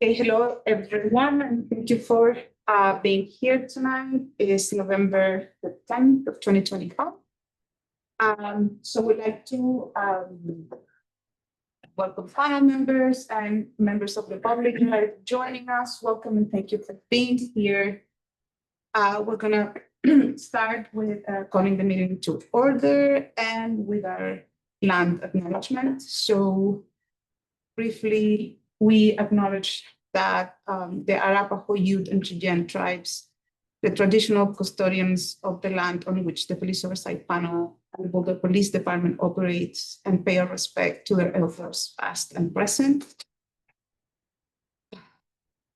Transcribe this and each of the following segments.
Okay, hello everyone, and thank you for being here tonight. It is November the 10th of 2025. So we'd like to welcome panel members and members of the public who are joining us. Welcome and thank you for being here. We're gonna start with calling the meeting to order and with our land acknowledgement. So briefly, we acknowledge that the Arapaho, Ute, and Cheyenne tribes, the traditional custodians of the land on which the Police Oversight Panel and the Boulder Police Department operates, and pay our respect to their elders, past and present.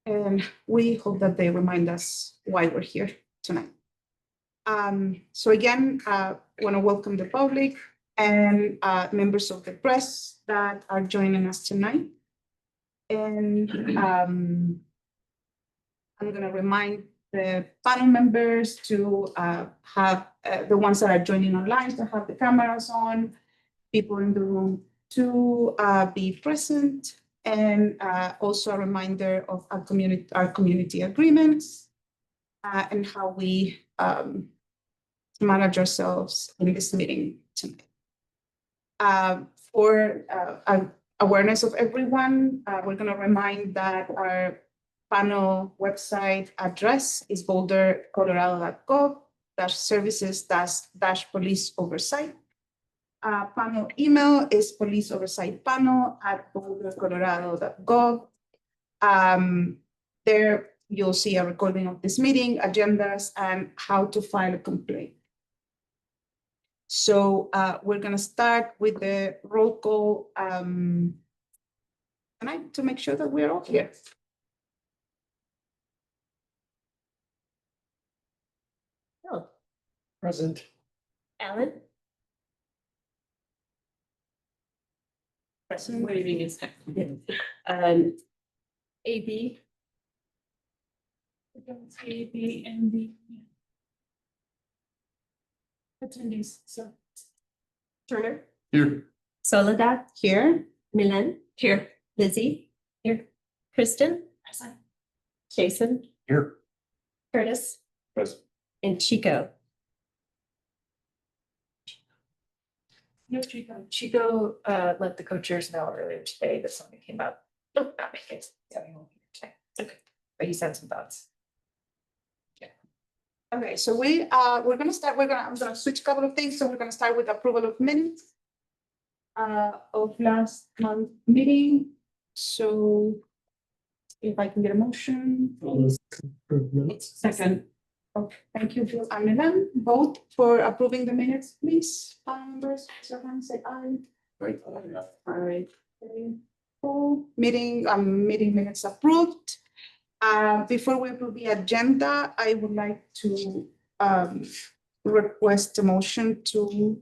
And we hope that they remind us why we're here tonight. So again, I want to welcome the public and members of the press that are joining us tonight. And I'm going to remind the panel members to have the ones that are joining online to have the cameras on, people in the room to be present, and also a reminder of our community agreements and how we manage ourselves in this meeting tonight. For awareness of everyone, we're going to remind that our panel website address is boulder.colorado.gov/services-police oversight. Panel email is policeoversightpanel@bouldercolorado.gov. There you'll see a recording of this meeting, agendas, and how to file a complaint. So we're going to start with the roll call tonight to make sure that we're all here. Oh. Present. Alan? Present. Waving is AB? AB and the attendees. So Turner Here. Soledad? here. Milan? Here. Lizzie? Here. Kristen? Present. Jason? Here. Curtis? Present. And Chico? No, Chico. Chico let the co-chairs know earlier today that something came up. Not make it. Yeah, he won't be here today. Okay. But he sent some thoughts. Okay, so we're gonna start. I'm gonna switch a couple of things. So we're gonna start with approval of minutes of last month meeting. So if I can get a motion. Second. Okay, thank you, Phil and Milan. Vote for approving the minutes, please. Members, someone say aye. Great. All right. Okay. Cool. Meeting minutes approved. Before we approve the agenda, I would like to request a motion to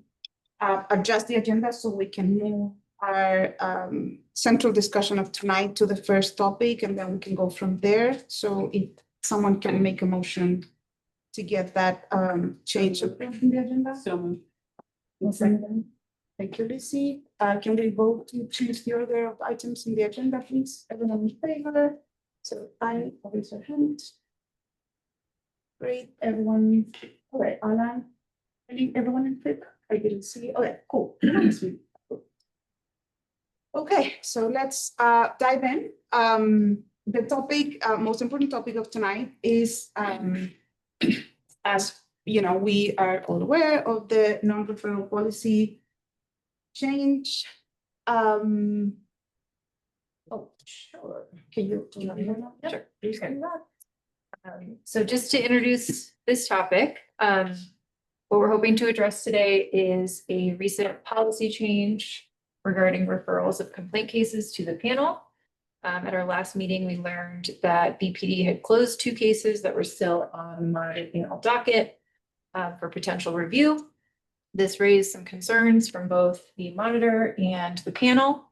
adjust the agenda so we can move our central discussion of tonight to the first topic, and then we can go from there. So if someone can make a motion to get that change in the agenda. So thank you, Lizzie. Can we vote to change the order of items in the agenda, please? Everyone in favor? So I raise your hand. Great, everyone. All right, Alan. Everyone in favor? I didn't see. Okay, cool. Okay, so let's dive in. The topic, most important topic of tonight is, as you know, we are all aware of the non-referral policy change. Oh, sure. Can you? Sure. So just to introduce this topic, what we're hoping to address today is a recent policy change regarding referrals of complaint cases to the panel. At our last meeting, we learned that BPD had closed 2 cases that were still on the monitored panel docket for potential review. This raised some concerns from both the monitor and the panel.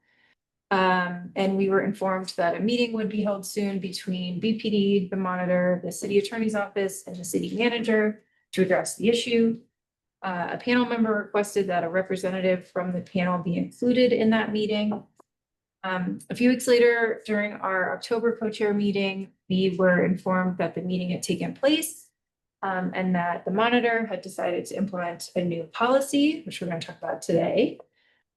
And we were informed that a meeting would be held soon between BPD, the monitor, the city attorney's office, and the city manager to address the issue. A panel member requested that a representative from the panel be included in that meeting. A few weeks later, during our October co-chair meeting, we were informed that the meeting had taken place and that the monitor had decided to implement a new policy, which we're going to talk about today.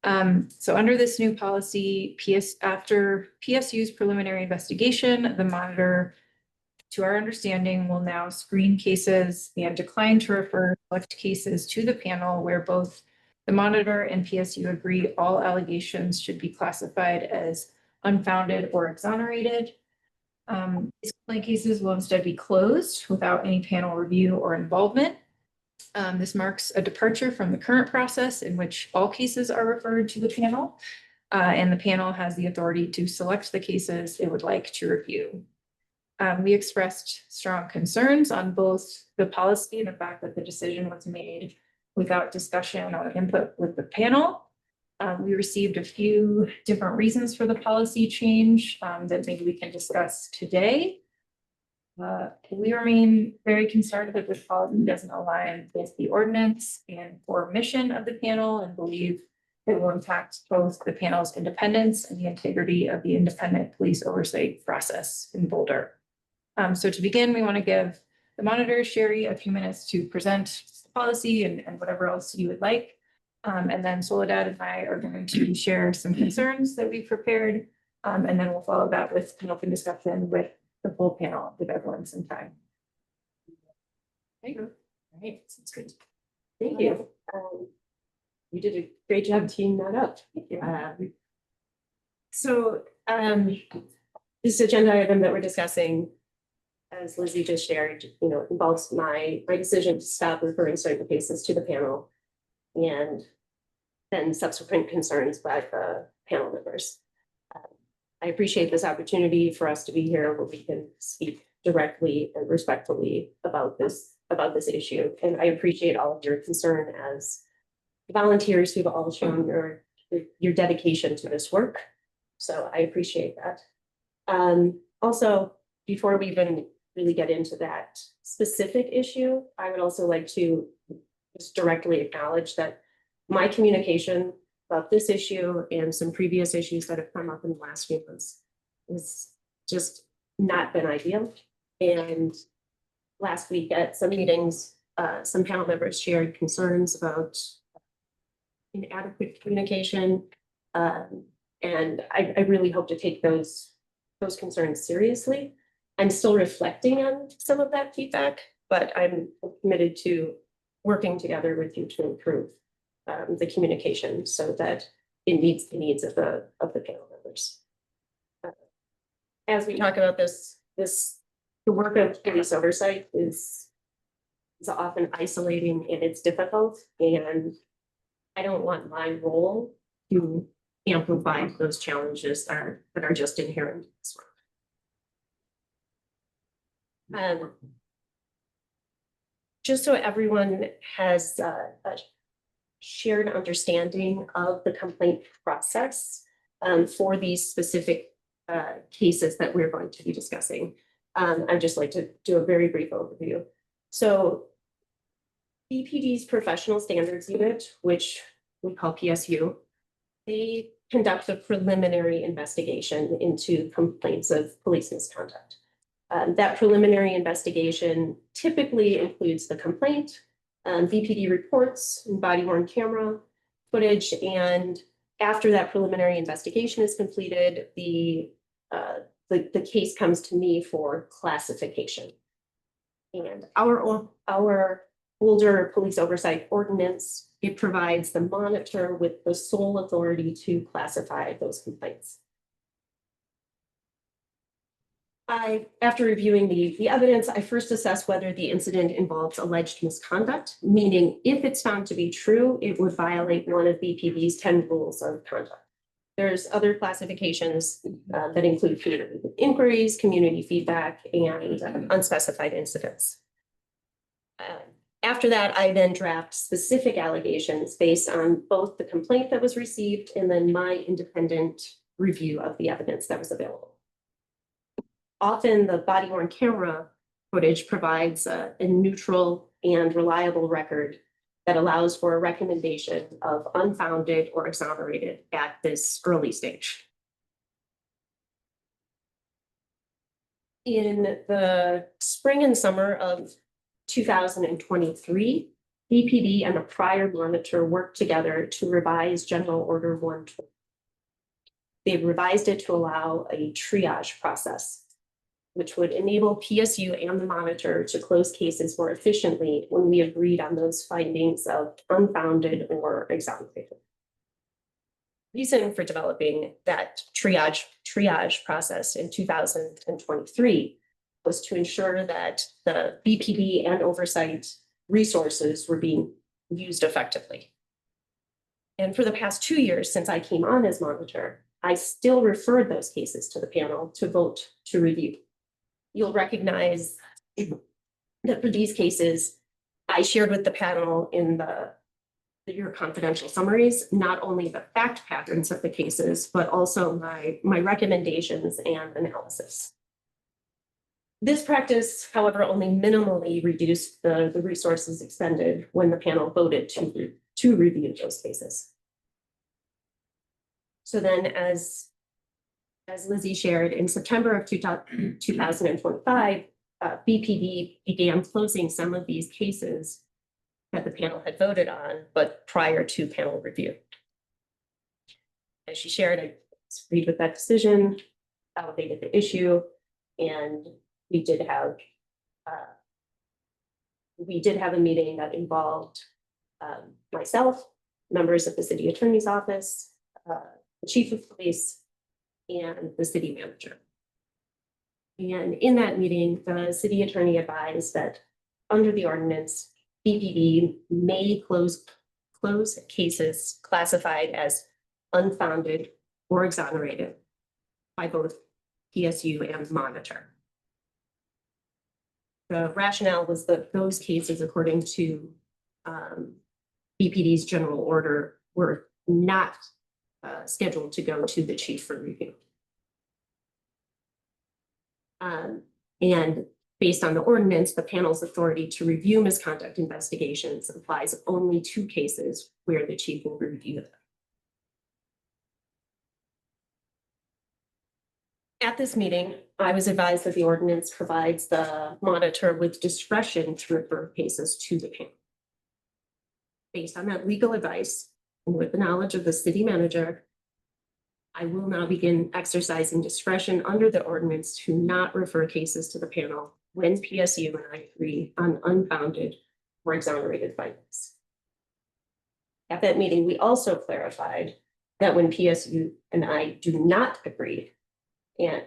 So under this new policy, after PSU's preliminary investigation, the monitor, to our understanding, will now screen cases and decline to refer select cases to the panel where both the monitor and PSU agree all allegations should be classified as unfounded or exonerated. These complaint cases will instead be closed without any panel review or involvement. This marks a departure from the current process in which all cases are referred to the panel, and the panel has the authority to select the cases it would like to review. We expressed strong concerns on both the policy and the fact that the decision was made without discussion or input with the panel. We received a few different reasons for the policy change that maybe we can discuss today. We remain very concerned that this policy doesn't align with the ordinance and core mission of the panel, and believe it will impact both the panel's independence and the integrity of the independent police oversight process in Boulder. So to begin, we want to give the monitor, Sherry, a few minutes to present the policy and whatever else you would like. And then Soledad and I are going to share some concerns that we've prepared. And then we'll follow that with an open discussion with the full panel, if everyone's some time. There you go. All right, sounds good. Thank you. You did a great job teeing that up. This agenda item that we're discussing, as Lizzie just shared, involves my decision to stop referring certain cases to the panel, and then subsequent concerns by the panel members. I appreciate this opportunity for us to be here where we can speak directly and respectfully about this issue. And I appreciate all of your concern as volunteers who've all shown your dedication to this work. So I appreciate that. Also, before we even really get into that specific issue, I would also like to just directly acknowledge that my communication about this issue and some previous issues that have come up in the last few months has just not been ideal. And last week at some meetings, some panel members shared concerns about inadequate communication. And I really hope to take those concerns seriously. I'm still reflecting on some of that feedback, but I'm committed to working together with you to improve the communication so that it meets the needs of the panel members. As we talk about the work of police oversight is often isolating and it's difficult, and I don't want my role to amplify those challenges that are just inherent in this work. Just so everyone has a shared understanding of the complaint process for these specific cases that we're going to be discussing, I'd just like to do a very brief overview. So BPD's Professional Standards Unit, which we call PSU, they conduct a preliminary investigation into complaints of police misconduct. That preliminary investigation typically includes the complaint, BPD reports, and body-worn camera footage, and after that preliminary investigation is completed, the case comes to me for classification. And our older police oversight ordinance, it provides the monitor with the sole authority to classify those complaints. After reviewing the evidence, I first assess whether the incident involves alleged misconduct, meaning if it's found to be true, it would violate one of BPD's 10 rules of conduct. There's other classifications that include inquiries, community feedback, and unspecified incidents. After that, I then draft specific allegations based on both the complaint that was received and then my independent review of the evidence that was available. Often the body-worn camera footage provides a neutral and reliable record that allows for a recommendation of unfounded or exonerated at this early stage. In the spring and summer of 2023, BPD and a prior monitor worked together to revise General Order 120. They revised it to allow a triage process, which would enable PSU and the monitor to close cases more efficiently when we agreed on those findings of unfounded or exonerated. Reason for developing that triage process in 2023 was to ensure that the BPD and oversight resources were being used effectively. And for the past 2 years since I came on as monitor, I still referred those cases to the panel to vote to review. You'll recognize that for these cases, I shared with the panel in your confidential summaries, not only the fact patterns of the cases, but also my recommendations and analysis. This practice, however, only minimally reduced the resources expended when the panel voted to review those cases. So then as Lizzie shared, in September of 2025, BPD began closing some of these cases that the panel had voted on, but prior to panel review. As she shared, I agreed with that decision, validated the issue, and we did have a meeting that involved myself, members of the city attorney's office, the chief of police, and the city manager. And in that meeting, the city attorney advised that under the ordinance, BPD may close cases classified as unfounded or exonerated by both PSU and monitor. The rationale was that those cases, according to BPD's general order, were not scheduled to go to the chief for review. And based on the ordinance, the panel's authority to review misconduct investigations applies only to cases where the chief will review them. At this meeting, I was advised that the ordinance provides the monitor with discretion to refer cases to the panel. Based on that legal advice, and with the knowledge of the city manager, I will now begin exercising discretion under the ordinance to not refer cases to the panel when PSU and I agree on unfounded or exonerated findings. At that meeting, we also clarified that when PSU and I do not agree, and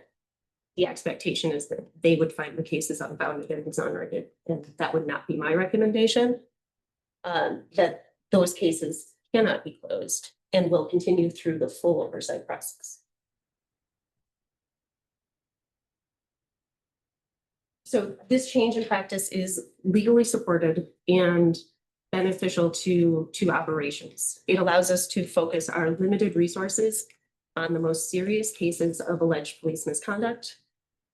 the expectation is that they would find the cases unfounded and exonerated, and that would not be my recommendation, that those cases cannot be closed and will continue through the full oversight process. So this change in practice is legally supported and beneficial to operations. It allows us to focus our limited resources on the most serious cases of alleged police misconduct.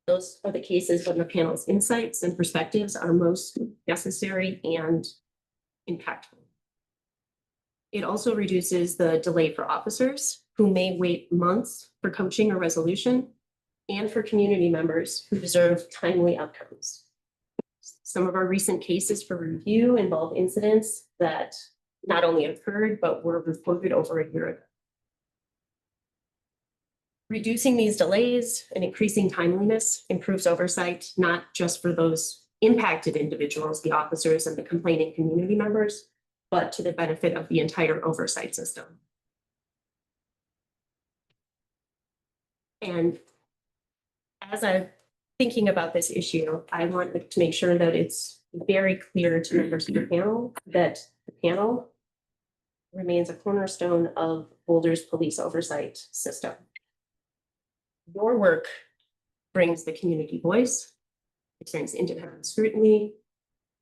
Those are the cases when the panel's insights and perspectives are most necessary and impactful. It also reduces the delay for officers who may wait months for coaching or resolution, and for community members who deserve timely outcomes. Some of our recent cases for review involve incidents that not only occurred, but were reported over a year ago. Reducing these delays and increasing timeliness improves oversight, not just for those impacted individuals, the officers and the complaining community members, but to the benefit of the entire oversight system. And as I'm thinking about this issue, I want to make sure that it's very clear to members of the panel that the panel remains a cornerstone of Boulder's police oversight system. Your work brings the community voice, it brings independent scrutiny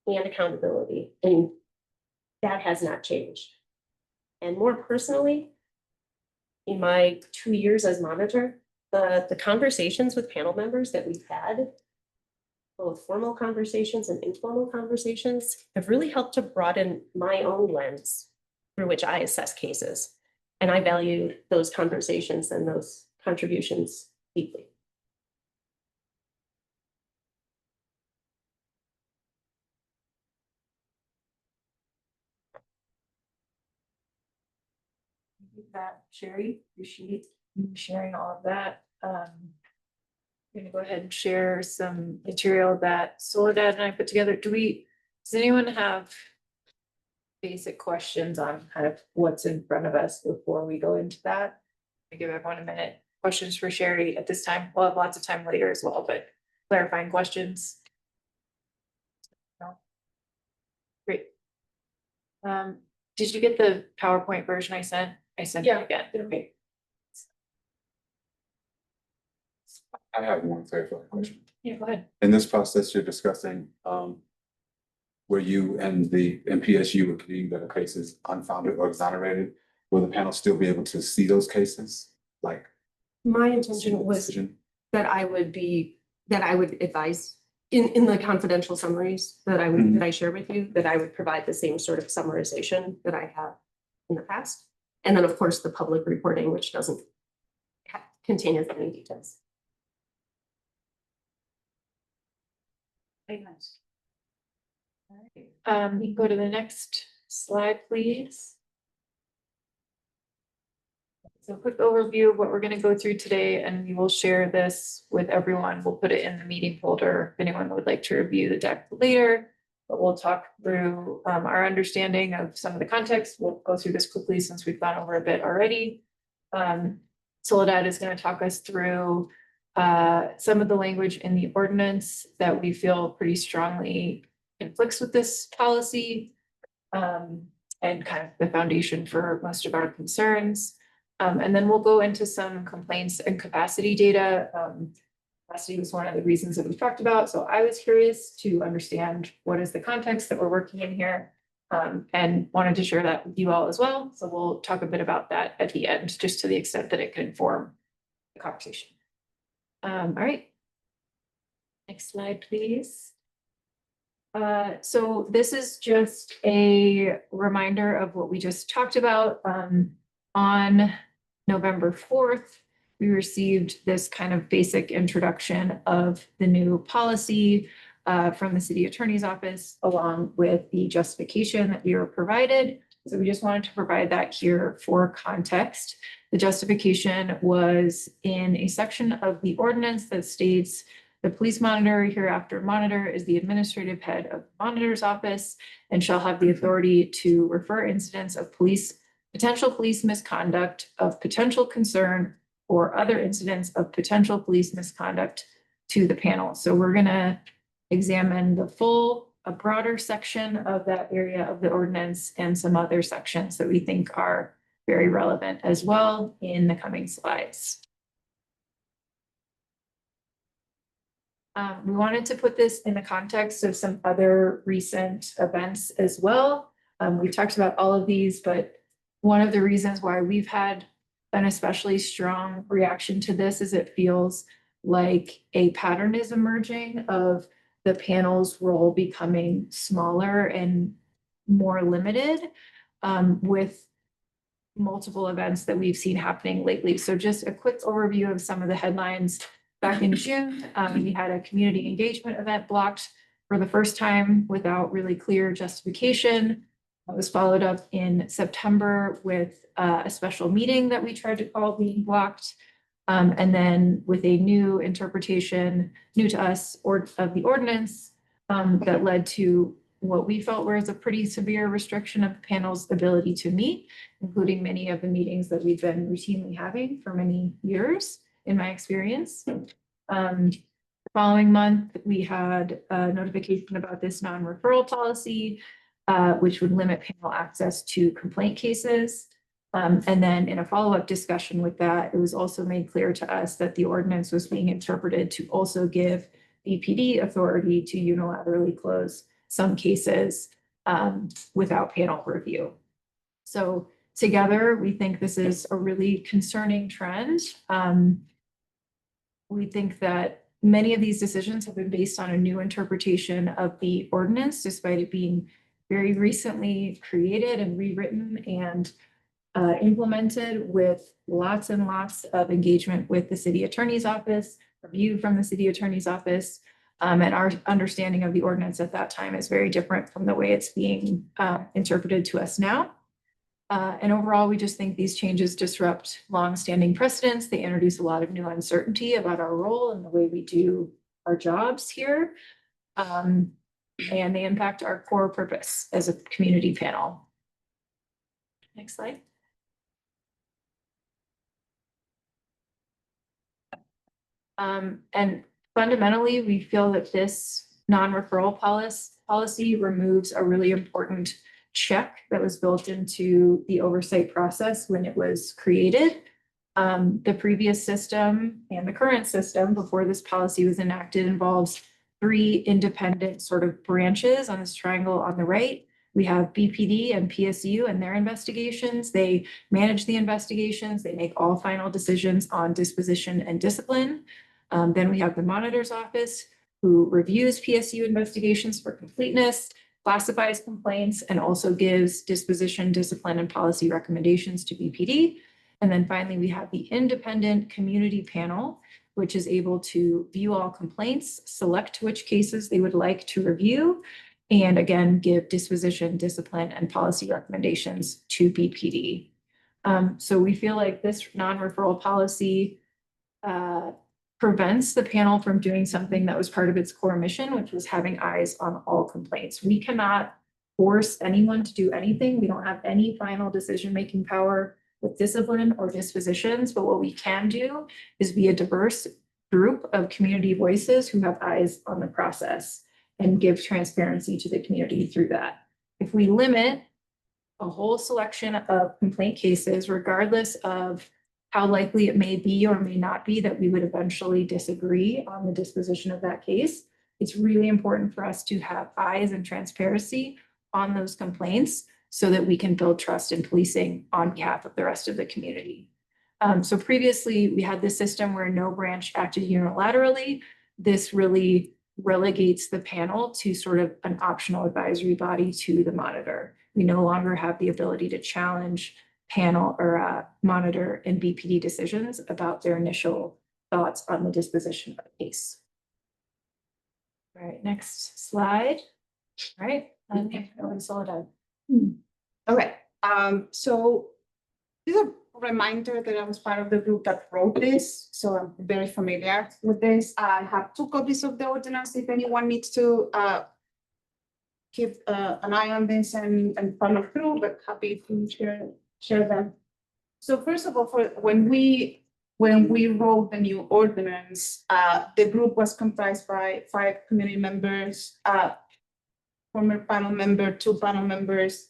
and accountability, and that has not changed. And more personally, in my 2 years as monitor, the conversations with panel members that we've had, both formal conversations and informal conversations, have really helped to broaden my own lens through which I assess cases. And I value those conversations and those contributions deeply. that, Sherry. Appreciate you sharing all of that. I'm gonna go ahead and share some material that Soledad and I put together. Does anyone have basic questions on kind of what's in front of us before we go into that? I give everyone a minute. Questions for Sherry at this time? We'll have lots of time later as well, but clarifying questions. No? Great. Did you get the PowerPoint version I sent? I sent it again. Okay. I have one clarifying question. Yeah, go ahead. In this process, you're discussing, where you and the MPSU agreeing that a case is unfounded or exonerated, will the panel still be able to see those cases? Like, My see intention the was decision? that I would advise in the confidential summaries that that I share with you, that I would provide the same sort of summarization that I have in the past. And then, of course, the public reporting, which doesn't contain as many details. Very nice. All right, you can go to the next slide, please. So a quick overview of what we're gonna go through today, and we will share this with everyone. We'll put it in the meeting folder if anyone would like to review the deck later. But we'll talk through our understanding of some of the context. We'll go through this quickly since we've gone over a bit already. Soledad is gonna talk us through some of the language in the ordinance that we feel pretty strongly conflicts with this policy. And kind of the foundation for most of our concerns. And then we'll go into some complaints and capacity data. Capacity was one of the reasons that we talked about. So I was curious to understand what is the context that we're working in here. And wanted to share that with you all as well. So we'll talk a bit about that at the end, just to the extent that it can inform the conversation. All right. Next slide, please. So this is just a reminder of what we just talked about. On November 4th, we received this kind of basic introduction of the new policy from the city attorney's office, along with the justification that we were provided. So we just wanted to provide that here for context. The justification was in a section of the ordinance that states the police monitor, hereafter monitor, is the administrative head of the monitor's office and shall have the authority to refer incidents of potential police misconduct of potential concern or other incidents of potential police misconduct to the panel. So we're gonna examine a broader section of that area of the ordinance and some other sections that we think are very relevant as well in the coming slides. We wanted to put this in the context of some other recent events as well. We talked about all of these, but one of the reasons why we've had an especially strong reaction to this is it feels like a pattern is emerging of the panel's role becoming smaller and more limited with multiple events that we've seen happening lately. So just a quick overview of some of the headlines. Back in June, we had a community engagement event blocked for the first time without really clear justification. It was followed up in September with a special meeting that we tried to call being blocked. And then with a new interpretation, new to us, of the ordinance that led to what we felt was a pretty severe restriction of the panel's ability to meet, including many of the meetings that we've been routinely having for many years, in my experience. The following month, we had a notification about this non-referral policy, which would limit panel access to complaint cases. And then in a follow-up discussion with that, it was also made clear to us that the ordinance was being interpreted to also give BPD authority to unilaterally close some cases without panel review. So together, we think this is a really concerning trend. We think that many of these decisions have been based on a new interpretation of the ordinance, despite it being very recently created and rewritten and implemented with lots and lots of engagement with the city attorney's office, review from the city attorney's office. And our understanding of the ordinance at that time is very different from the way it's being interpreted to us now. And overall, we just think these changes disrupt longstanding precedents. They introduce a lot of new uncertainty about our role and the way we do our jobs here. And they impact our core purpose as a community panel. Next slide. And fundamentally, we feel that this non-referral policy removes a really important check that was built into the oversight process when it was created. The previous system and the current system before this policy was enacted involves 3 independent sort of branches on this triangle on the right. We have BPD and PSU and their investigations. They manage the investigations. They make all final decisions on disposition and discipline. Then we have the monitor's office who reviews PSU investigations for completeness, classifies complaints, and also gives disposition, discipline, and policy recommendations to BPD. And then finally, we have the independent community panel, which is able to view all complaints, select which cases they would like to review, and again, give disposition, discipline, and policy recommendations to BPD. So we feel like this non-referral policy prevents the panel from doing something that was part of its core mission, which was having eyes on all complaints. We cannot force anyone to do anything. We don't have any final decision-making power with discipline or dispositions, but what we can do is be a diverse group of community voices who have eyes on the process and give transparency to the community through that. If we limit a whole selection of complaint cases, regardless of how likely it may be or may not be that we would eventually disagree on the disposition of that case, it's really important for us to have eyes and transparency on those complaints so that we can build trust in policing on behalf of the rest of the community. So previously, we had this system where no branch acted unilaterally. This really relegates the panel to sort of an optional advisory body to the monitor. We no longer have the ability to challenge panel or monitor and BPD decisions about their initial thoughts on the disposition of the case. All right, next slide. All right, Soledad. Okay, so this is a reminder that I was part of the group that wrote this, so I'm very familiar with this. I have 2 copies of the ordinance if anyone needs to keep an eye on this and follow through, but happy to share them. So first of all, when we wrote the new ordinance, the group was comprised by 5 community members, former panel member, 2 panel members,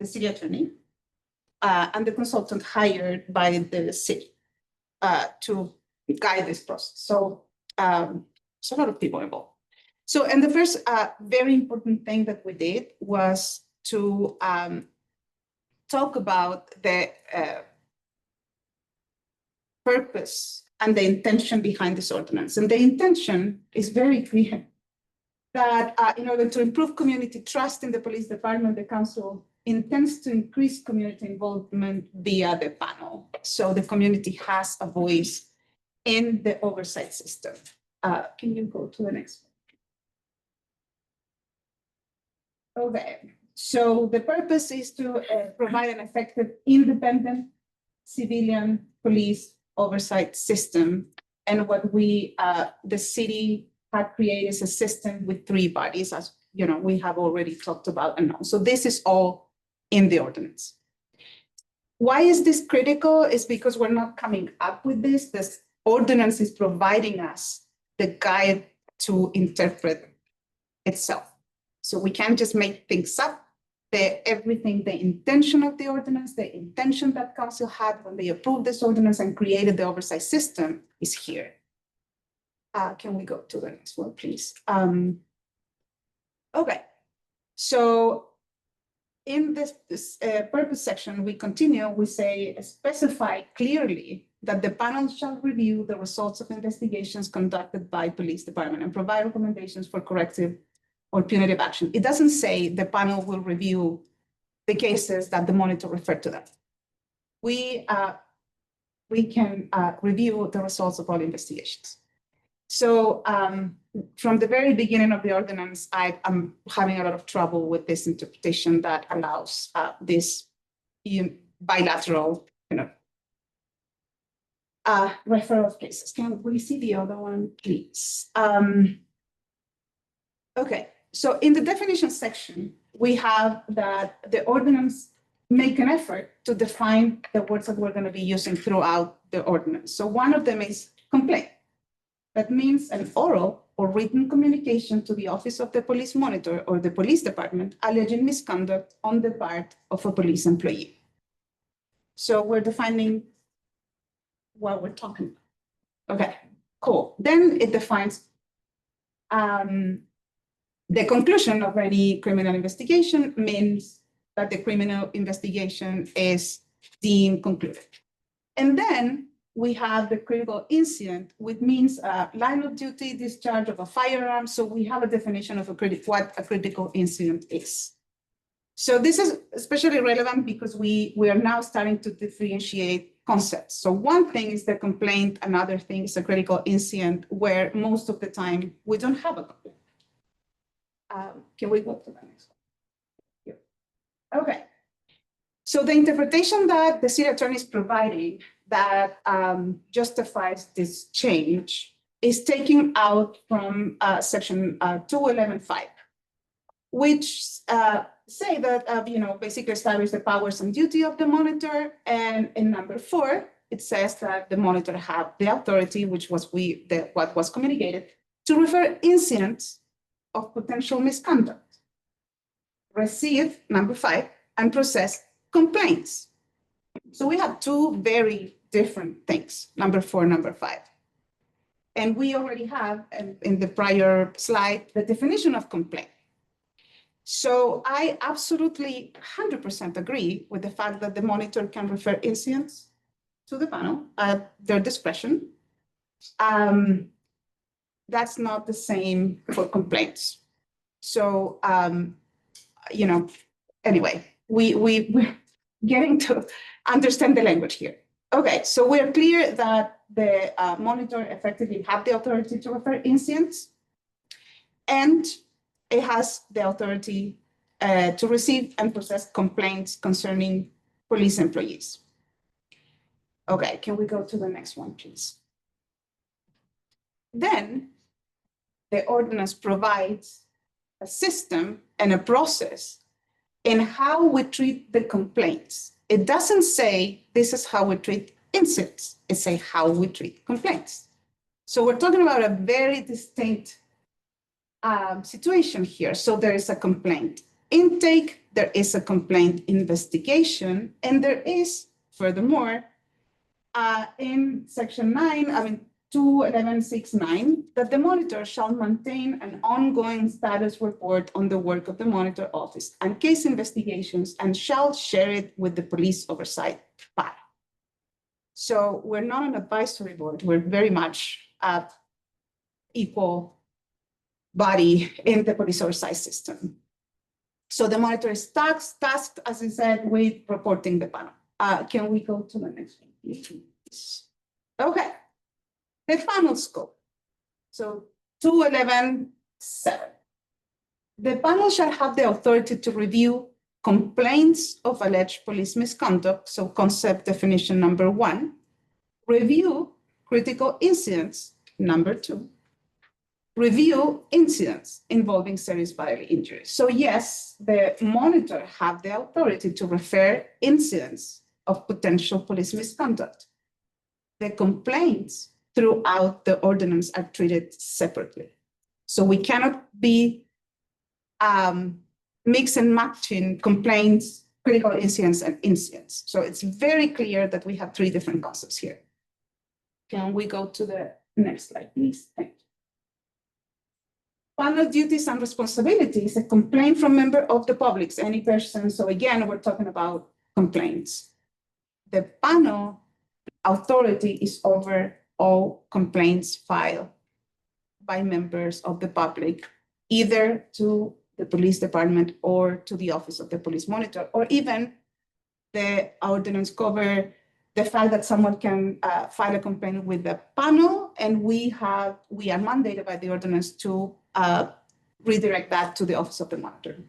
the city attorney, and the consultant hired by the city to guide this process. So it's a lot of people involved. So, and the first very important thing that we did was to talk about the purpose and the intention behind this ordinance. And the intention is very clear, that in order to improve community trust in the police department, the council intends to increase community involvement via the panel. So the community has a voice in the oversight system. Can you go to the next one? Okay, so the purpose is to provide an effective, independent civilian police oversight system. And what we, the city had created is a system with 3 bodies, as you know, we have already talked about and know. So this is all in the ordinance. Why is this critical? Is because we're not coming up with this. This ordinance is providing us the guide to interpret itself. So we can't just make things up. Everything, the intention of the ordinance, the intention that council had when they approved this ordinance and created the oversight system is here. Can we go to the next one, please? Okay, so in this purpose section, we continue, we say, specify clearly that the panel shall review the results of investigations conducted by police department and provide recommendations for corrective or punitive action. It doesn't say the panel will review the cases that the monitor referred to them. We can review the results of all investigations. So from the very beginning of the ordinance, I'm having a lot of trouble with this interpretation that allows this bilateral, referral of cases. Can we see the other one, please? Okay, so in the definition section, we have that the ordinance make an effort to define the words that we're going to be using throughout the ordinance. So one of them is complaint. That means an oral or written communication to the office of the police monitor or the police department alleging misconduct on the part of a police employee. So we're defining what we're talking about. Okay, cool. Then it defines the conclusion of any criminal investigation means that the criminal investigation is deemed concluded. And then we have the critical incident, which means a line of duty discharge of a firearm. So we have a definition of what a critical incident is. So this is especially relevant because we are now starting to differentiate concepts. So one thing is the complaint, another thing is a critical incident, where most of the time we don't have a complaint. Can we go to the next one? Here. Okay. So the interpretation that the city attorney is providing that justifies this change is taken out from section 211.5, which say that, basically establish the powers and duty of the monitor. And in number 4, it says that the monitor have the authority, which was what was communicated, to refer incidents of potential misconduct, receive, number 5, and process complaints. So we have 2 very different things, number 4, number 5. And we already have, in the prior slide, the definition of complaint. So I absolutely 100% agree with the fact that the monitor can refer incidents to the panel at their discretion. That's not the same for complaints. So, anyway, we're getting to understand the language here. Okay, so we're clear that the monitor effectively have the authority to refer incidents, and it has the authority to receive and process complaints concerning police employees. Okay, can we go to the next one, please? Then the ordinance provides a system and a process in how we treat the complaints. It doesn't say this is how we treat incidents. It says how we treat complaints. So we're talking about a very distinct situation here. So there is a complaint intake, there is a complaint investigation, and there is, furthermore, in section 211.6.9, that the monitor shall maintain an ongoing status report on the work of the monitor office and case investigations, and shall share it with the police oversight panel. So we're not an advisory board, we're very much equal body in the police oversight system. So the monitor is tasked, as I said, with reporting the panel. Can we go to the next one, please? Okay, the panel scope. So 211.7. The panel shall have the authority to review complaints of alleged police misconduct, so concept definition number 1, review critical incidents, number 2, review incidents involving serious bodily injury. So yes, the monitor have the authority to refer incidents of potential police misconduct. The complaints throughout the ordinance are treated separately. So we cannot be mix and matching complaints, critical incidents, and incidents. So it's very clear that we have 3 different concepts here. Can we go to the next slide, please? Thank you. Panel duties and responsibilities, a complaint from member of the public, any person. So again, we're talking about complaints. The panel authority is over all complaints filed by members of the public, either to the police department or to the office of the police monitor, or even the ordinance cover the fact that someone can file a complaint with the panel, and we are mandated by the ordinance to redirect that to the office of the monitor.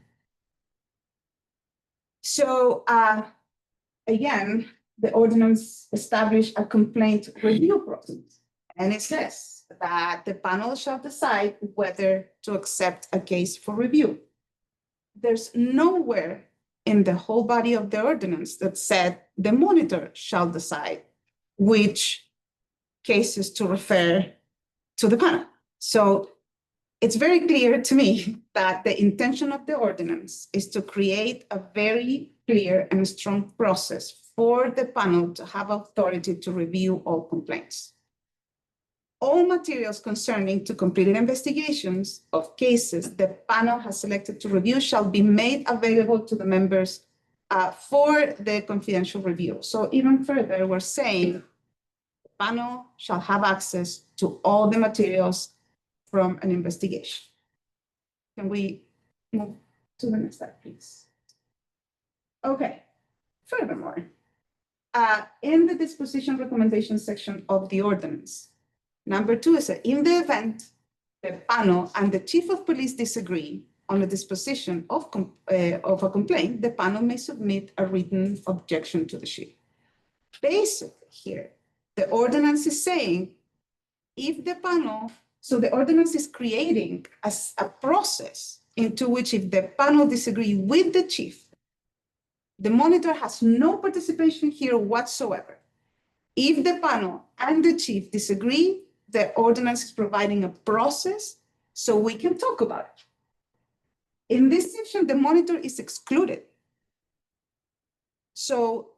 So again, the ordinance established a complaint review process. And it says that the panel shall decide whether to accept a case for review. There's nowhere in the whole body of the ordinance that said the monitor shall decide which cases to refer to the panel. So it's very clear to me that the intention of the ordinance is to create a very clear and strong process for the panel to have authority to review all complaints. All materials concerning to completed investigations of cases the panel has selected to review shall be made available to the members for the confidential review. So even further, we're saying the panel shall have access to all the materials from an investigation. Can we move to the next slide, please? Okay, furthermore, in the disposition recommendation section of the ordinance, number 2 is that in the event the panel and the chief of police disagree on the disposition of a complaint, the panel may submit a written objection to the chief. Basically here, the ordinance is saying if the panel, so the ordinance is creating a process into which if the panel disagree with the chief, the monitor has no participation here whatsoever. If the panel and the chief disagree, the ordinance is providing a process so we can talk about it. In this section, the monitor is excluded. So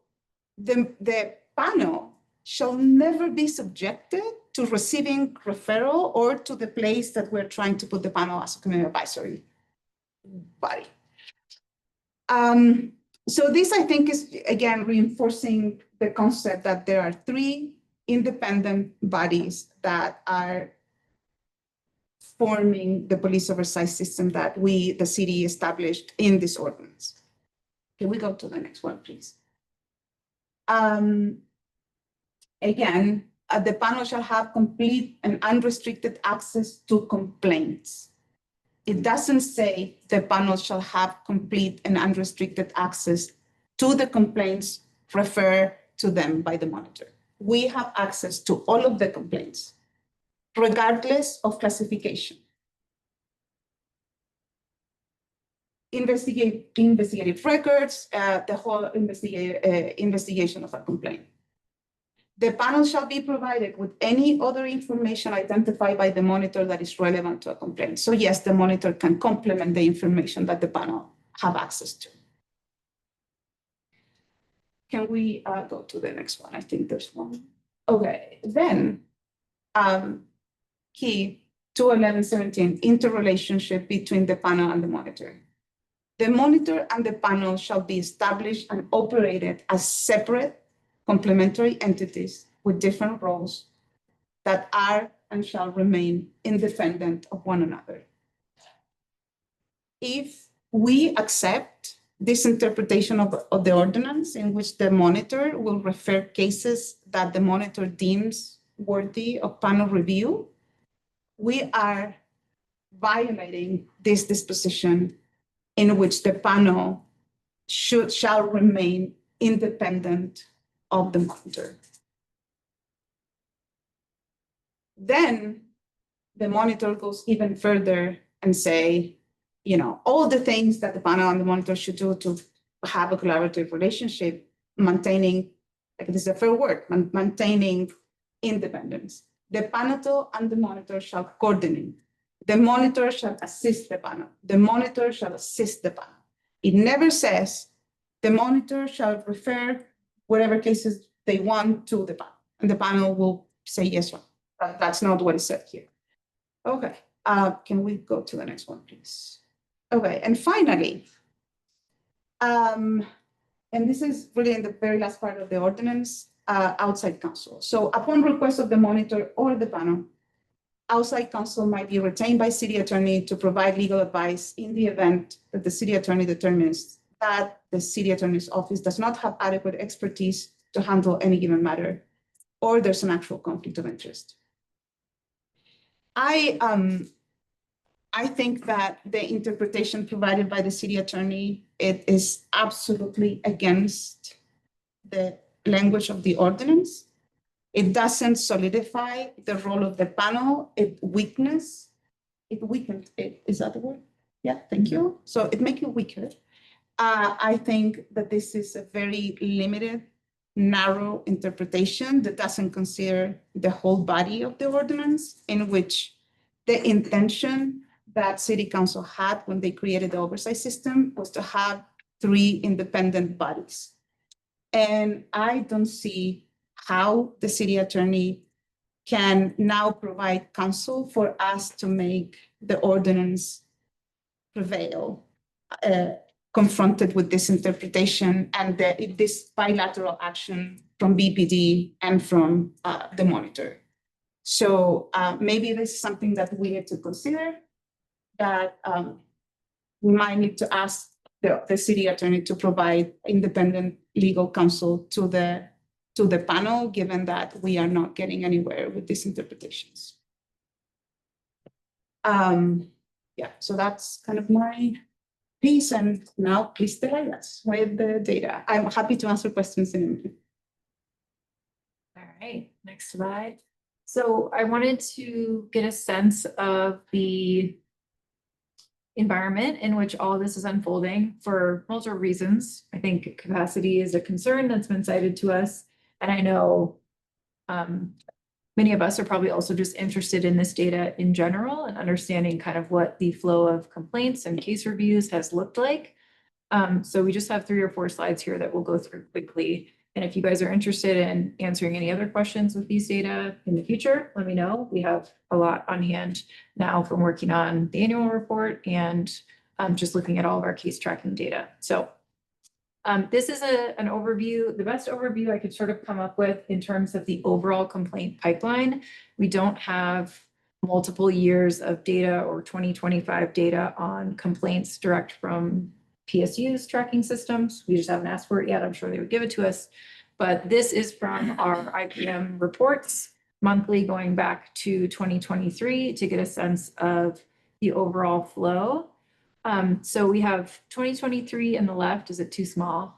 the panel shall never be subjected to receiving referral or to the place that we're trying to put the panel as a community advisory body. So this, I think, is again reinforcing the concept that there are 3 independent bodies that are forming the police oversight system that the city established in this ordinance. Can we go to the next one, please? Again, the panel shall have complete and unrestricted access to complaints. It doesn't say the panel shall have complete and unrestricted access to the complaints referred to them by the monitor. We have access to all of the complaints, regardless of classification. Investigative records, the whole investigation of a complaint. The panel shall be provided with any other information identified by the monitor that is relevant to a complaint. So yes, the monitor can complement the information that the panel have access to. Can we go to the next one? I think there's one. Okay, then key 211.17, interrelationship between the panel and the monitor. The monitor and the panel shall be established and operated as separate complementary entities with different roles that are and shall remain independent of one another. If we accept this interpretation of the ordinance in which the monitor will refer cases that the monitor deems worthy of panel review, we are violating this disposition in which the panel shall remain independent of the monitor. Then the monitor goes even further and say, all the things that the panel and the monitor should do to have a collaborative relationship, maintaining, like this is a fair word, maintaining independence. The panel and the monitor shall coordinate. The monitor shall assist the panel. The monitor shall assist the panel. It never says the monitor shall refer whatever cases they want to the panel, and the panel will say yes or no. That's not what is said here. Okay, can we go to the next one, please? Okay, and finally, and this is really in the very last part of the ordinance, outside counsel. So upon request of the monitor or the panel, outside counsel might be retained by city attorney to provide legal advice in the event that the city attorney determines that the city attorney's office does not have adequate expertise to handle any given matter, or there's an actual conflict of interest. I think that the interpretation provided by the city attorney, it is absolutely against the language of the ordinance. It doesn't solidify the role of the panel. It weakened it. Is that the word? Yeah, thank you. So it makes it weaker. I think that this is a very limited, narrow interpretation that doesn't consider the whole body of the ordinance, in which the intention that City Council had when they created the oversight system was to have 3 independent bodies. And I don't see how the city attorney can now provide counsel for us to make the ordinance prevail, confronted with this interpretation and this bilateral action from BPD and from the monitor. So maybe this is something that we need to consider, that we might need to ask the city attorney to provide independent legal counsel to the panel, given that we are not getting anywhere with these interpretations. Yeah, so that's kind of my piece, and now please delight us with the data. I'm happy to answer questions in a minute. All right, next slide. So I wanted to get a sense of the environment in which all of this is unfolding for multiple reasons. I think capacity is a concern that's been cited to us. And I know many of us are probably also just interested in this data in general and understanding kind of what the flow of complaints and case reviews has looked like. So we just have 3 or 4 slides here that we'll go through quickly. And if you guys are interested in answering any other questions with these data in the future, let me know. We have a lot on hand now from working on the annual report and just looking at all of our case tracking data. So this is an overview, the best overview I could sort of come up with in terms of the overall complaint pipeline. We don't have multiple years of data or 2025 data on complaints direct from PSU's tracking systems. We just haven't asked for it yet. I'm sure they would give it to us. But this is from our IPM reports monthly going back to 2023 to get a sense of the overall flow. So we have 2023 in the left. Is it too small?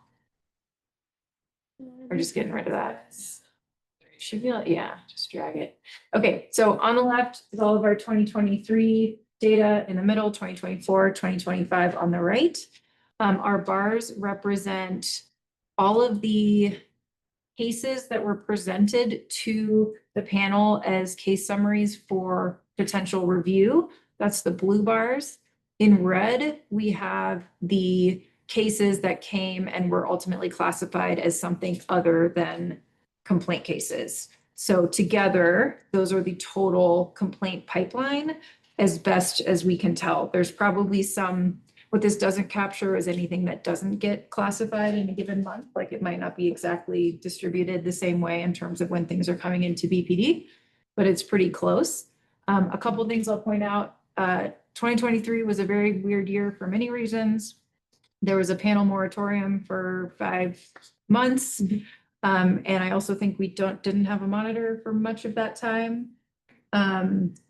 We're just getting rid of that. Should be, yeah, just drag it. Okay, so on the left is all of our 2023 data, in the middle, 2024, 2025 on the right. Our bars represent all of the cases that were presented to the panel as case summaries for potential review. That's the blue bars. In red, we have the cases that came and were ultimately classified as something other than complaint cases. So together, those are the total complaint pipeline as best as we can tell. There's probably some, what this doesn't capture is anything that doesn't get classified in a given month. Like it might not be exactly distributed the same way in terms of when things are coming into BPD, but it's pretty close. A couple things I'll point out. 2023 was a very weird year for many reasons. There was a panel moratorium for 5 months. And I also think we didn't have a monitor for much of that time.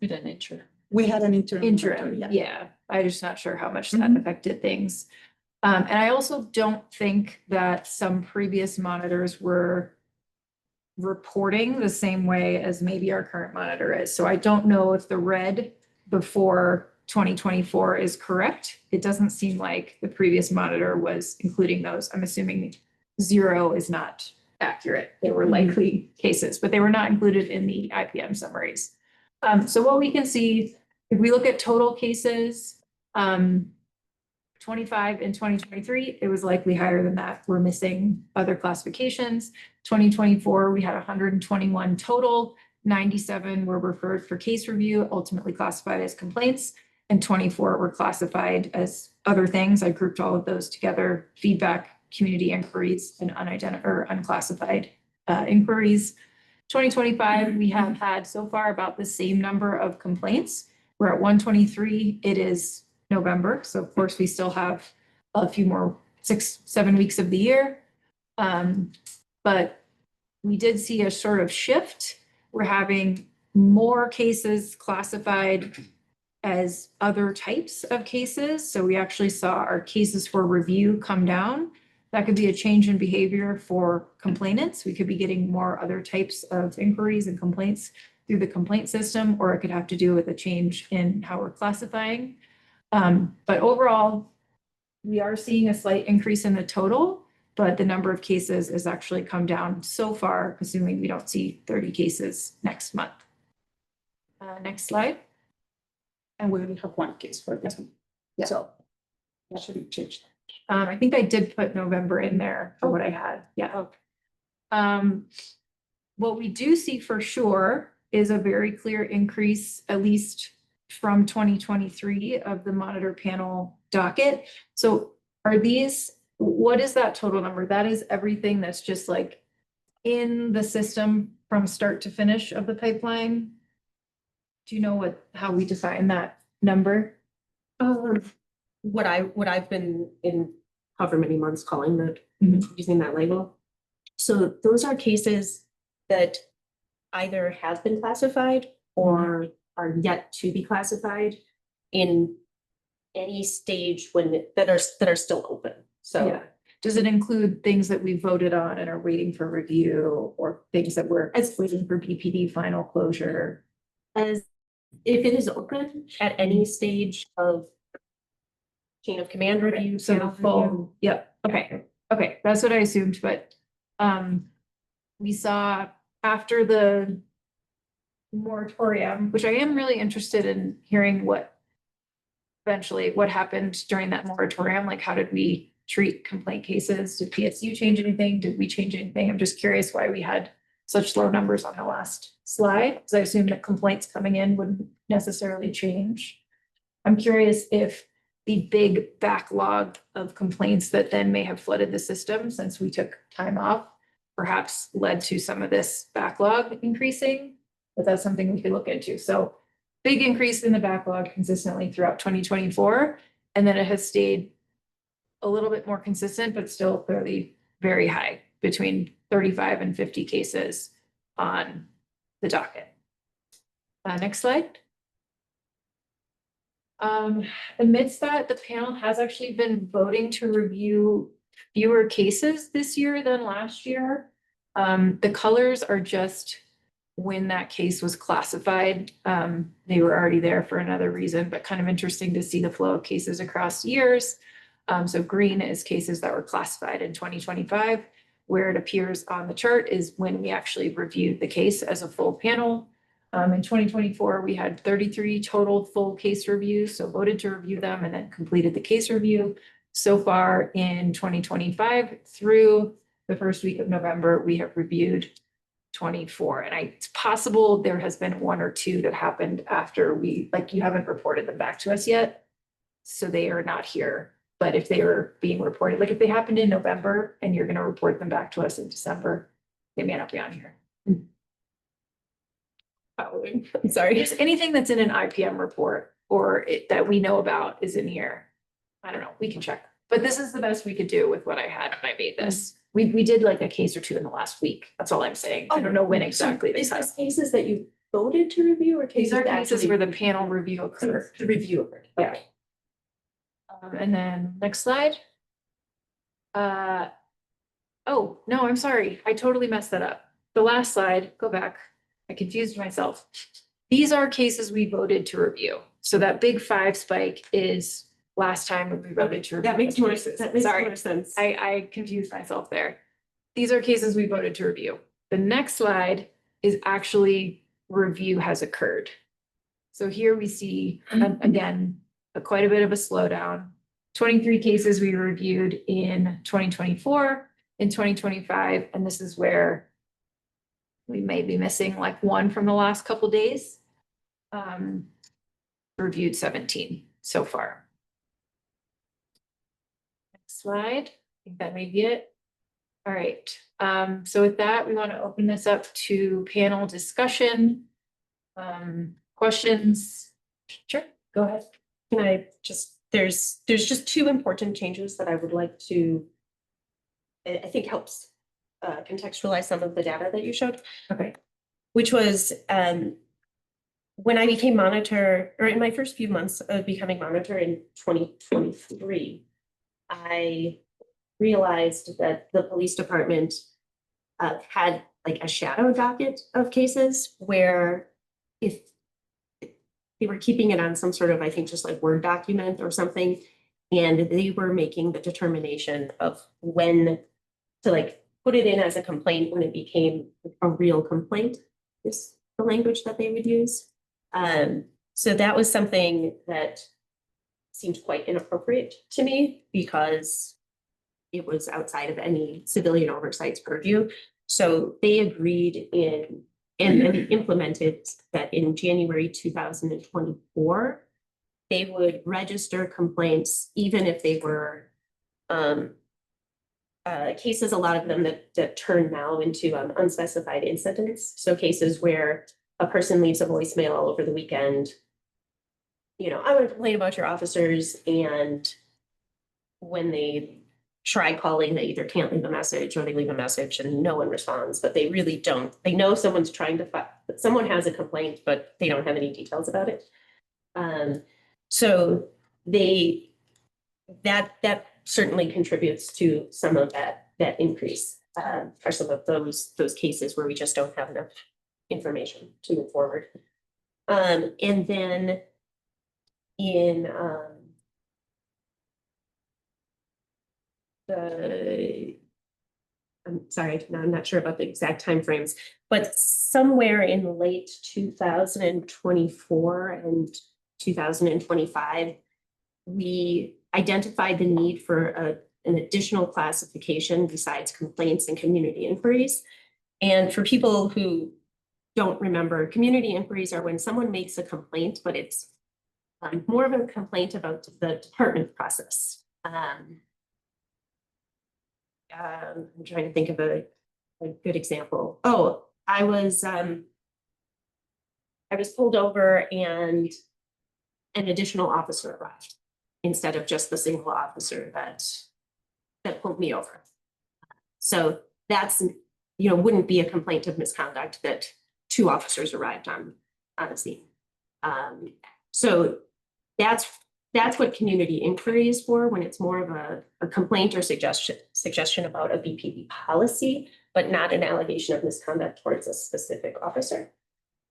We did an interim. We had an interim. Yeah. I'm just not sure how much that affected things. And I also don't think that some previous monitors were reporting the same way as maybe our current monitor is. So I don't know if the red before 2024 is correct. It doesn't seem like the previous monitor was including those. I'm assuming 0 is not accurate. They were likely cases, but they were not included in the IPM summaries. So what we can see, if we look at total cases, 25 in 2023, it was likely higher than that. We're missing other classifications. 2024, we had 121 total, 97 were referred for case review, ultimately classified as complaints, and 24 were classified as other things. I grouped all of those together: feedback, community inquiries, and unclassified inquiries. 2025, we have had so far about the same number of complaints. We're at 123. It is November, so of course we still have a few more 6-7 weeks of the year. But we did see a sort of shift. We're having more cases classified as other types of cases. So we actually saw our cases for review come down That could be a change in behavior for complainants. We could be getting more other types of inquiries and complaints through the complaint system, or it could have to do with a change in how we're classifying. But overall, we are seeing a slight increase in the total, but the number of cases has actually come down so far, assuming we don't see 30 cases next month. Next slide. And we will have one case for this one. Yeah. So that shouldn't change. I think I did put November in there for what I had. Yeah. What we do see for sure is a very clear increase, at least from 2023 of the monitor panel docket. So are these, what is that total number? That is everything that's just like in the system from start to finish of the pipeline? Do you know how we define that number? What I've been in however many months calling that, using that label. So those are cases that either have been classified or are yet to be classified in any stage that are still open. So Yeah. Does it include things that we voted on and are waiting for review, or things that we're waiting for BPD final closure? as if it is open at any stage of chain of command review, So the panel full, review. yep, okay, that's what I assumed, but we saw after the moratorium, which I am really interested in hearing what happened during that moratorium, like how did we treat complaint cases? Did PSU change anything? Did we change anything? I'm just curious why we had such low numbers on the last slide, because I assume that complaints coming in wouldn't necessarily change. I'm curious if the big backlog of complaints that then may have flooded the system since we took time off perhaps led to some of this backlog increasing, but that's something we could look into. So big increase in the backlog consistently throughout 2024, and then it has stayed a little bit more consistent, but still clearly very high, between 35 and 50 cases on the docket. Next slide. Amidst that, the panel has actually been voting to review fewer cases this year than last year. The colors are just when that case was classified. They were already there for another reason, but kind of interesting to see the flow of cases across years. So green is cases that were classified in 2025. Where it appears on the chart is when we actually reviewed the case as a full panel. In 2024, we had 33 total full case reviews, so voted to review them and then completed the case review. So far in 2025, through the first week of November, we have reviewed 24. And it's possible there has been one or two that happened after you haven't reported them back to us yet. So they are not here. But if they are being reported, like if they happened in November and you're going to report them back to us in December, they may not be on here. I'm sorry. If anything that's in an IPM report or that we know about is in here, I don't know, we can check. But this is the best we could do with what I had when I made this. We did like a case or two in the last week. That's all I'm saying. I don't know when exactly they Is had. this cases that you voted to review or These cases are that cases actually? where the panel review occurred. The review occurred. Yeah. And then next slide. Oh, no, I'm sorry. I totally messed that up. The last slide, go back. I confused myself. These are cases we voted to review. So that big 5 spike is last time when we voted to review. That makes more sense. That makes Sorry. more sense. I confused myself there. These are cases we voted to review. The next slide is actually review has occurred. So here we see, again, quite a bit of a slowdown. 23 cases we reviewed in 2024, in 2025, and this is where we may be missing like one from the last couple days. Reviewed 17 so far. Next slide. I think that may be it. All right. So with that, we want to open this up to panel discussion. Questions? Sure, go ahead. Can I just, there's just 2 important changes that I would like to, I think helps contextualize some of the data that you showed. Okay. Which was when I became monitor, or in my first few months of becoming monitor in 2023, I realized that the police department had like a shadow docket of cases where if they were keeping it on some sort of, I think, just like Word document or something, and they were making the determination of when to like put it in as a complaint when it became a real complaint, is the language that they would use. So that was something that seemed quite inappropriate to me because it was outside of any civilian oversight's purview. So they agreed in and implemented that in January 2024, they would register complaints even if they were cases, a lot of them that turn now into unspecified incidents. So cases where a person leaves a voicemail over the weekend, you know, I want to complain about your officers, and when they try calling, they either can't leave a message or they leave a message and no one responds, but they really don't. They know someone's trying to someone has a complaint, but they don't have any details about it. So that certainly contributes to some of that increase, for some of those cases where we just don't have enough information to move forward. And then in I'm sorry, I'm not sure about the exact timeframes, but somewhere in late 2024 and 2025, we identified the need for an additional classification besides complaints and community inquiries. And for people who don't remember, community inquiries are when someone makes a complaint, but it's more of a complaint about the department process. I'm trying to think of a good example. Oh, I was pulled over and an additional officer arrived instead of just the single officer that pulled me over. So that's, you know, wouldn't be a complaint of misconduct that two officers arrived on a scene. So that's what community inquiry is for, when it's more of a complaint or suggestion about a BPD policy, but not an allegation of misconduct towards a specific officer.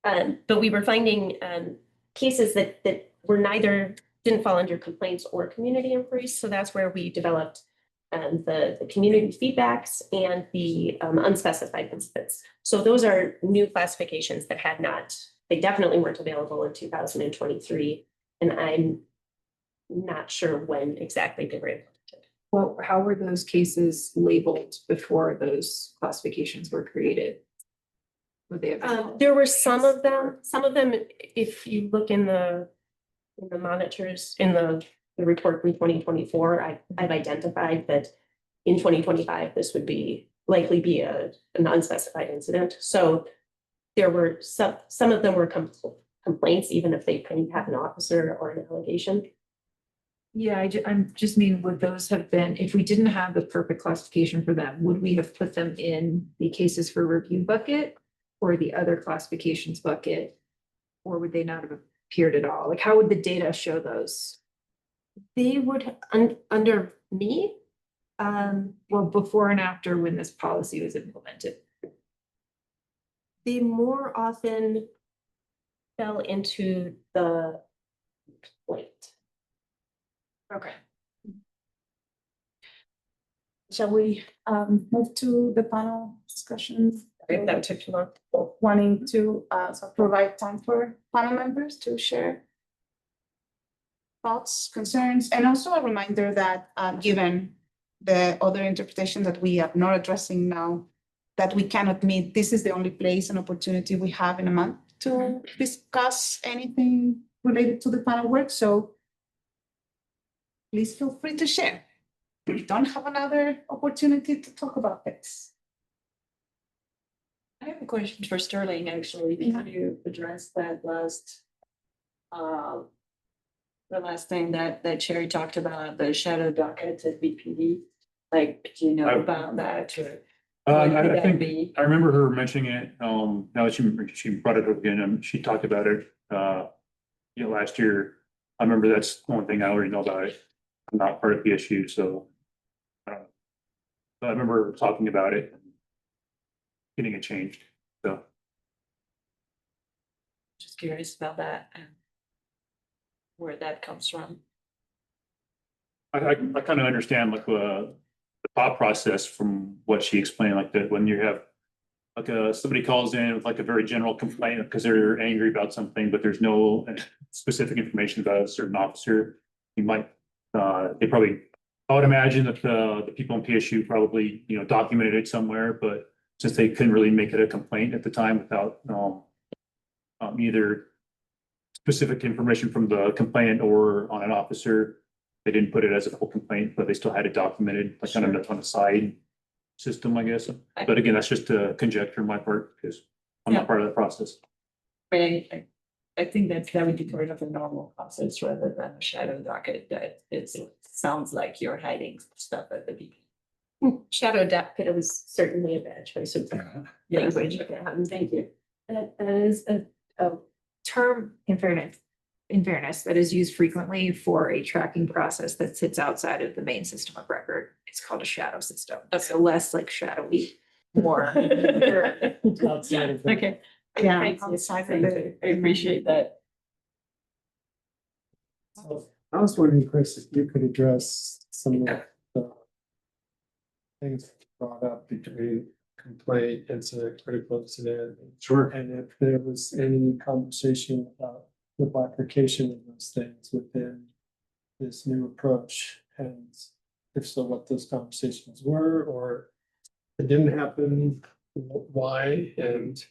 But we were finding cases that were didn't fall under complaints or community inquiries. So that's where we developed the community feedbacks and the unspecified incidents. So those are new classifications that they definitely weren't available in 2023. And I'm not sure when exactly they were implemented. Well, how were those cases labeled before those classifications were created? Would they have There were some of them, if you look in the monitors, in the report from 2024, I've identified that in 2025, this would likely be an unspecified incident. So there were some of them were complaints, even if they couldn't have an officer or an allegation. Yeah, I'm just mean, would those have been, if we didn't have the perfect classification for them, would we have put them in the cases for review bucket or the other classifications bucket? Or would they not have appeared at all? Like, how would the data show those? They would, under me, Well, before and after when this policy was implemented. they more often fell into the complaint. Okay. Shall we move to the panel discussion? If that took too long. Wanting to provide time for panel members to share thoughts, concerns, and also a reminder that given the other interpretation that we are not addressing now, that we cannot meet, this is the only place and opportunity we have in a month to discuss anything related to the panel work. So please feel free to share. We don't have another opportunity to talk about this. I have a question for Sterling, actually. Can you address that the last thing that Sherry talked about, the shadow docket at BPD? Like, do you know about that? Or what could I that think be? I remember her mentioning it. Now that she brought it up again, she talked about it. Last year. I remember that's one thing I already know about it. I'm not part of the issue, so But I remember talking about it, and getting it changed, so. Just curious about that and where that comes from. I kind of understand like the thought process from what she explained, like that when you have like somebody calls in with like a very general complaint because they're angry about something, but there's no specific information about a certain officer, you might, they probably, I would imagine that the people in PSU probably, documented it somewhere, but since they couldn't really make it a complaint at the time without either specific information from the complainant or on an officer, they didn't put it as a full complaint, but they still had it documented, like kind of on a side system, I guess. But again, that's just a conjecture on my part, because I'm not part of that process. But I think that would be part of a normal process rather than a shadow docket that it sounds like you're hiding stuff at the beginning. Shadow docket was certainly a bad choice of language. Thank you. That is a term in fairness, that is used frequently for a tracking process that sits outside of the main system of record. It's called a shadow system. So less like shadowy, more. Outside of the- Okay, yeah, Thank you. outside of it, I appreciate that. I was wondering, Chris, if you could address some of the things brought up between complaint, incident, critical incident. Sure. And if there was any conversation about the bifurcation of those things within this new approach, and if so, what those conversations were, or it didn't happen, why, and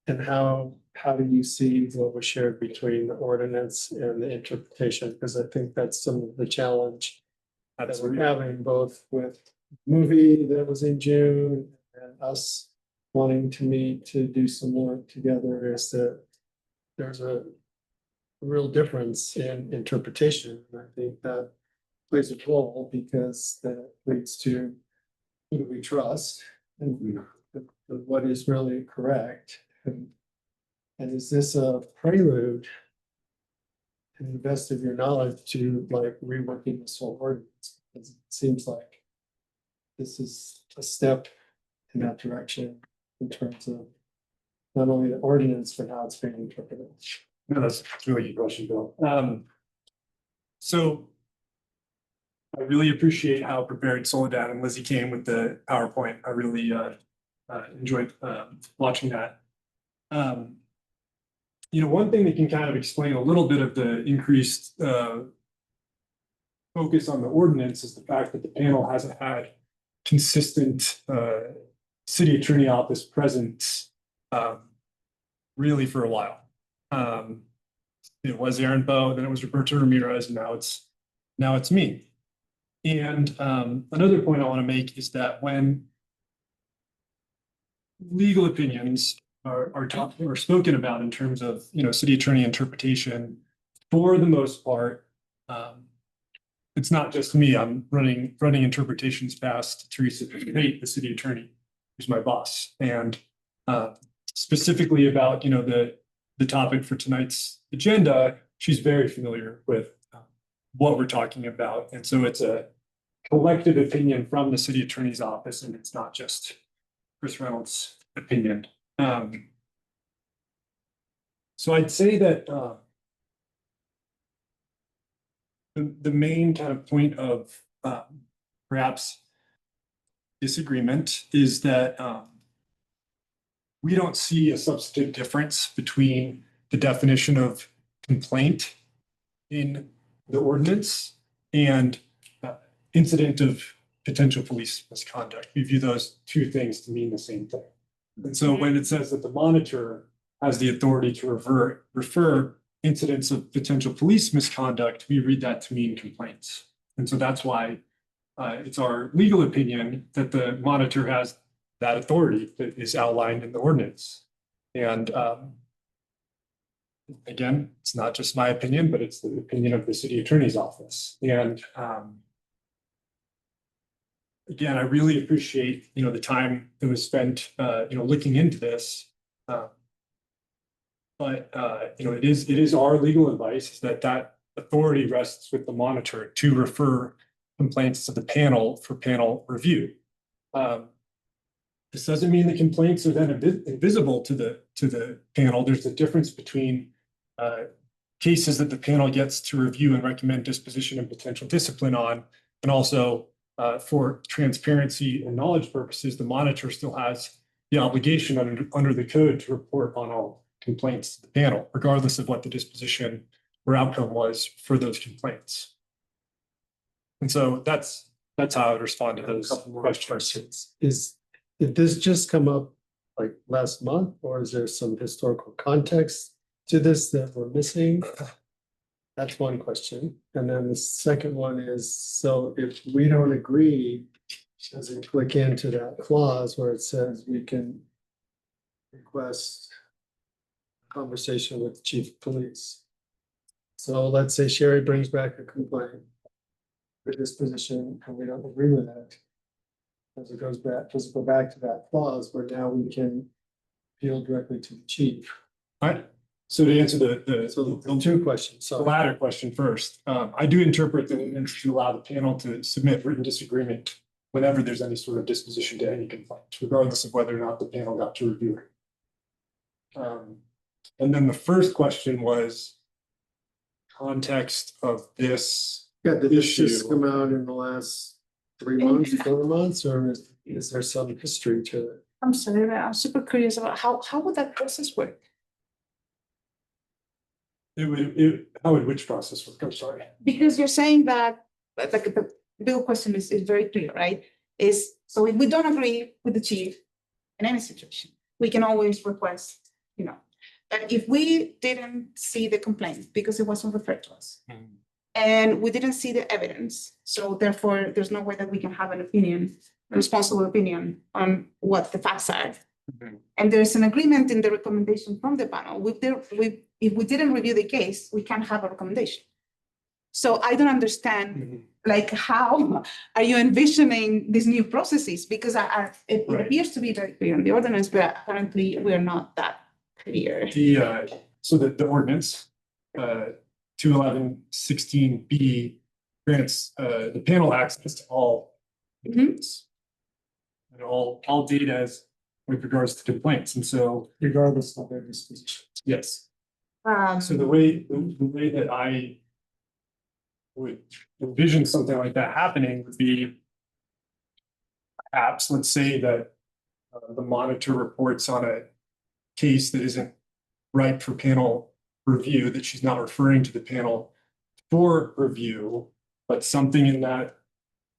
how do you see what was shared between the ordinance and the interpretation? Because I think that's some of the challenge that we're having, both with movie that was in June and us wanting to meet to do some work together, is that there's a real difference in interpretation. And I think that plays a role, because that leads to who do we trust and what is really correct. And is this a prelude, an invest of your knowledge to like reworking this whole ordinance? Because it seems like this is a step in that direction in terms of not only the ordinance, but how it's being interpreted. No, that's a really good question, Bill. So I really appreciate how prepared Soledad and Lizzie came with the PowerPoint. I really enjoyed watching that. One thing that can kind of explain a little bit of the increased focus on the ordinance is the fact that the panel hasn't had consistent city attorney office presence really for a while. It was Aaron Bowe, then it was Roberto Ramirez, and now it's me. And another point I want to make is that when legal opinions are talked or spoken about in terms of city attorney interpretation, for the most part, it's not just me. I'm running interpretations past Teresa Pate, the city attorney, who's my boss, and specifically about the topic for tonight's agenda. She's very familiar with what we're talking about, and so it's a collective opinion from the city attorney's office, and it's not just Chris Reynolds' opinion. So I'd say that the main kind of point of perhaps disagreement is that we don't see a substantive difference between the definition of complaint in the ordinance and incident of potential police misconduct. We view those two things to mean the same thing. And so when it says that the monitor has the authority to refer incidents of potential police misconduct, we read that to mean complaints. And so that's why it's our legal opinion that the monitor has that authority that is outlined in the ordinance. And again, it's not just my opinion, but it's the opinion of the city attorney's office. And again, I really appreciate the time that was spent looking into this. But it is our legal advice that authority rests with the monitor to refer complaints to the panel for panel review. This doesn't mean the complaints are then invisible to the panel. There's a difference between cases that the panel gets to review and recommend disposition and potential discipline on, and also for transparency and knowledge purposes, the monitor still has the obligation under the code to report on all complaints to the panel, regardless of what the disposition or outcome was for those complaints. And so that's how I would respond to those questions. Did this just come up like last month, or is there some historical context to this that we're missing? That's one question. And then the second one is, so if we don't agree, does it click into that clause where it says we can request a conversation with the chief of police? So let's say Sherry brings back a complaint for disposition and we don't agree with that. Does it go back to that clause where now we can appeal directly to the chief? All right. So to answer So the two questions. the So latter question first, I do interpret the ordinance to allow the panel to submit written disagreement whenever there's any sort of disposition to any complaint, regardless of whether or not the panel got to review it. And then the first question was context of this. yeah, did this just issue. come out in the last 3 months, 4 months, or is there some history to it? I'm sorry, but I'm super curious about how would that process work? How would which process work? I'm sorry. Because you're saying that, like the bill question is very clear, right? Is, so if we don't agree with the chief in any situation, we can always request, but if we didn't see the complaint because it wasn't referred to us, and we didn't see the evidence, so therefore there's no way that we can have an opinion, a responsible opinion on what the facts are. And there's an agreement in the recommendation from the panel. If we didn't review the case, we can't have a recommendation. So I don't understand, like, how are you envisioning these new processes? Because it Right. appears to be very clear in the ordinance, but apparently we are not that clear. So the ordinance, 211-16B grants the panel access to all complaints and all data as with regards to complaints. And so, Regardless of their disposition. yes. So the way that I would envision something like that happening would be perhaps, let's say that the monitor reports on a case that isn't ripe for panel review, that she's not referring to the panel for review, but something in that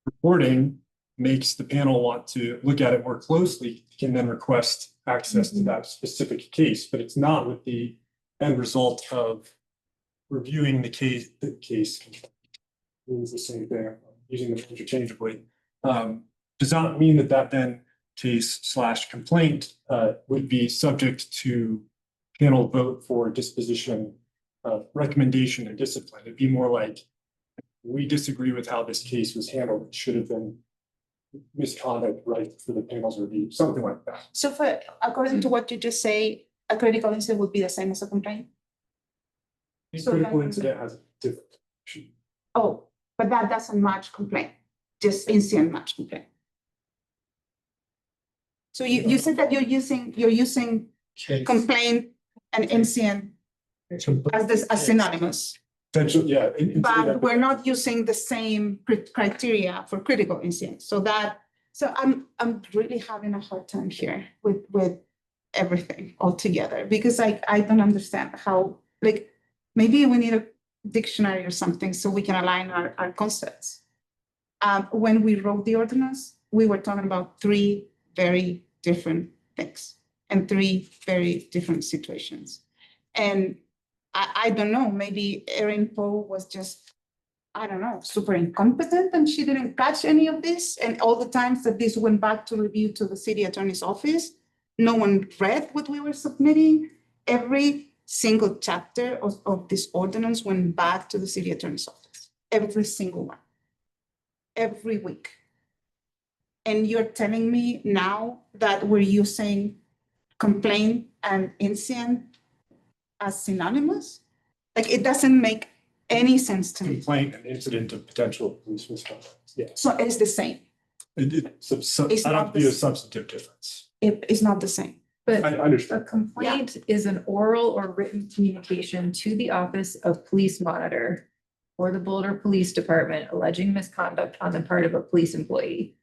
reporting makes the panel want to look at it more closely, can then request access to that specific case, but it's not with the end result of reviewing the case means the same thing, I'm using them interchangeably. Does not mean that then case/complaint would be subject to panel vote for disposition, recommendation and discipline. It'd be more like, we disagree with how this case was handled. It should have been misconduct, right, for the panel's review, something like that. So according to what you just say, a critical incident would be the same as a complaint? So Critical then- incident has a different. Oh, but that doesn't match complaint, just incident match complaint. So you said that you're using Case. complaint and incident as synonymous, Potential, yeah. but we're not using the same criteria for critical incidents. So I'm really having a hard time here with everything altogether, because I don't understand how, like, maybe we need a dictionary or something so we can align our concepts. When we wrote the ordinance, we were talking about 3 very different things and 3 very different situations. And I don't know, maybe Erin Poe was just, I don't know, super incompetent and she didn't catch any of this. And all the times that this went back to review to the city attorney's office, no one read what we were submitting. Every single chapter of this ordinance went back to the city attorney's office, every single one, every week. And you're telling me now that we're using complaint and incident as synonymous? Like, it doesn't make any sense to me. Complaint and incident of potential police misconduct. Yeah. So it's the same. It's I not don't the see a same. substantive difference. It is not the same. But I a understand. complaint is an oral or written communication to the Office of Police Monitor or the Boulder Police Department alleging misconduct on the part of a police employee.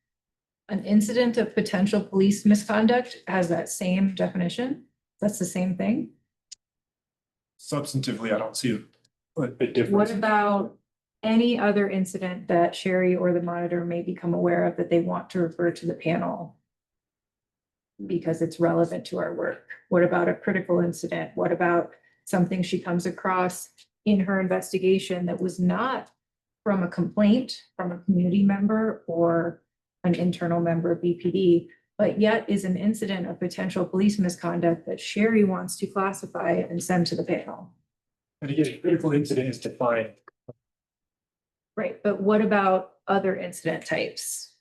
An incident of potential police misconduct has that same definition. That's the same thing. Substantively, I don't see a What difference. about any other incident that Sherry or the monitor may become aware of that they want to refer to the panel? Because it's relevant to our work. What about a critical incident? What about something she comes across in her investigation that was not from a complaint from a community member or an internal member of BPD, but yet is an incident of potential police misconduct that Sherry wants to classify and send to the panel? And again, critical incident is defined. Right, but what about other incident types?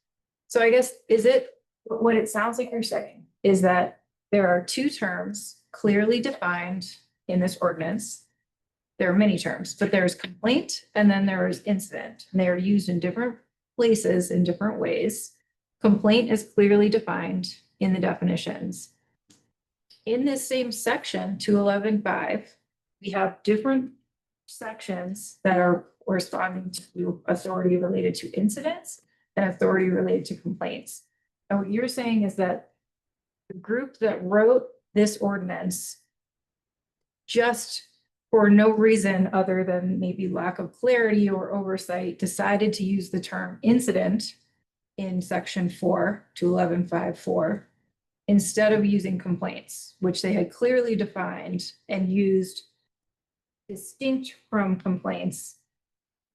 So I guess, is it, what it sounds like you're saying is that there are two terms clearly defined in this ordinance. There are many terms, but there's complaint and then there is incident. And they are used in different places in different ways. Complaint is clearly defined in the definitions. In this same section, 211.5, we have different sections that are corresponding to authority related to incidents and authority related to complaints. And what you're saying is that the group that wrote this ordinance just for no reason other than maybe lack of clarity or oversight decided to use the term incident in section 4 to 11.5.4 instead of using complaints, which they had clearly defined and used distinct from complaints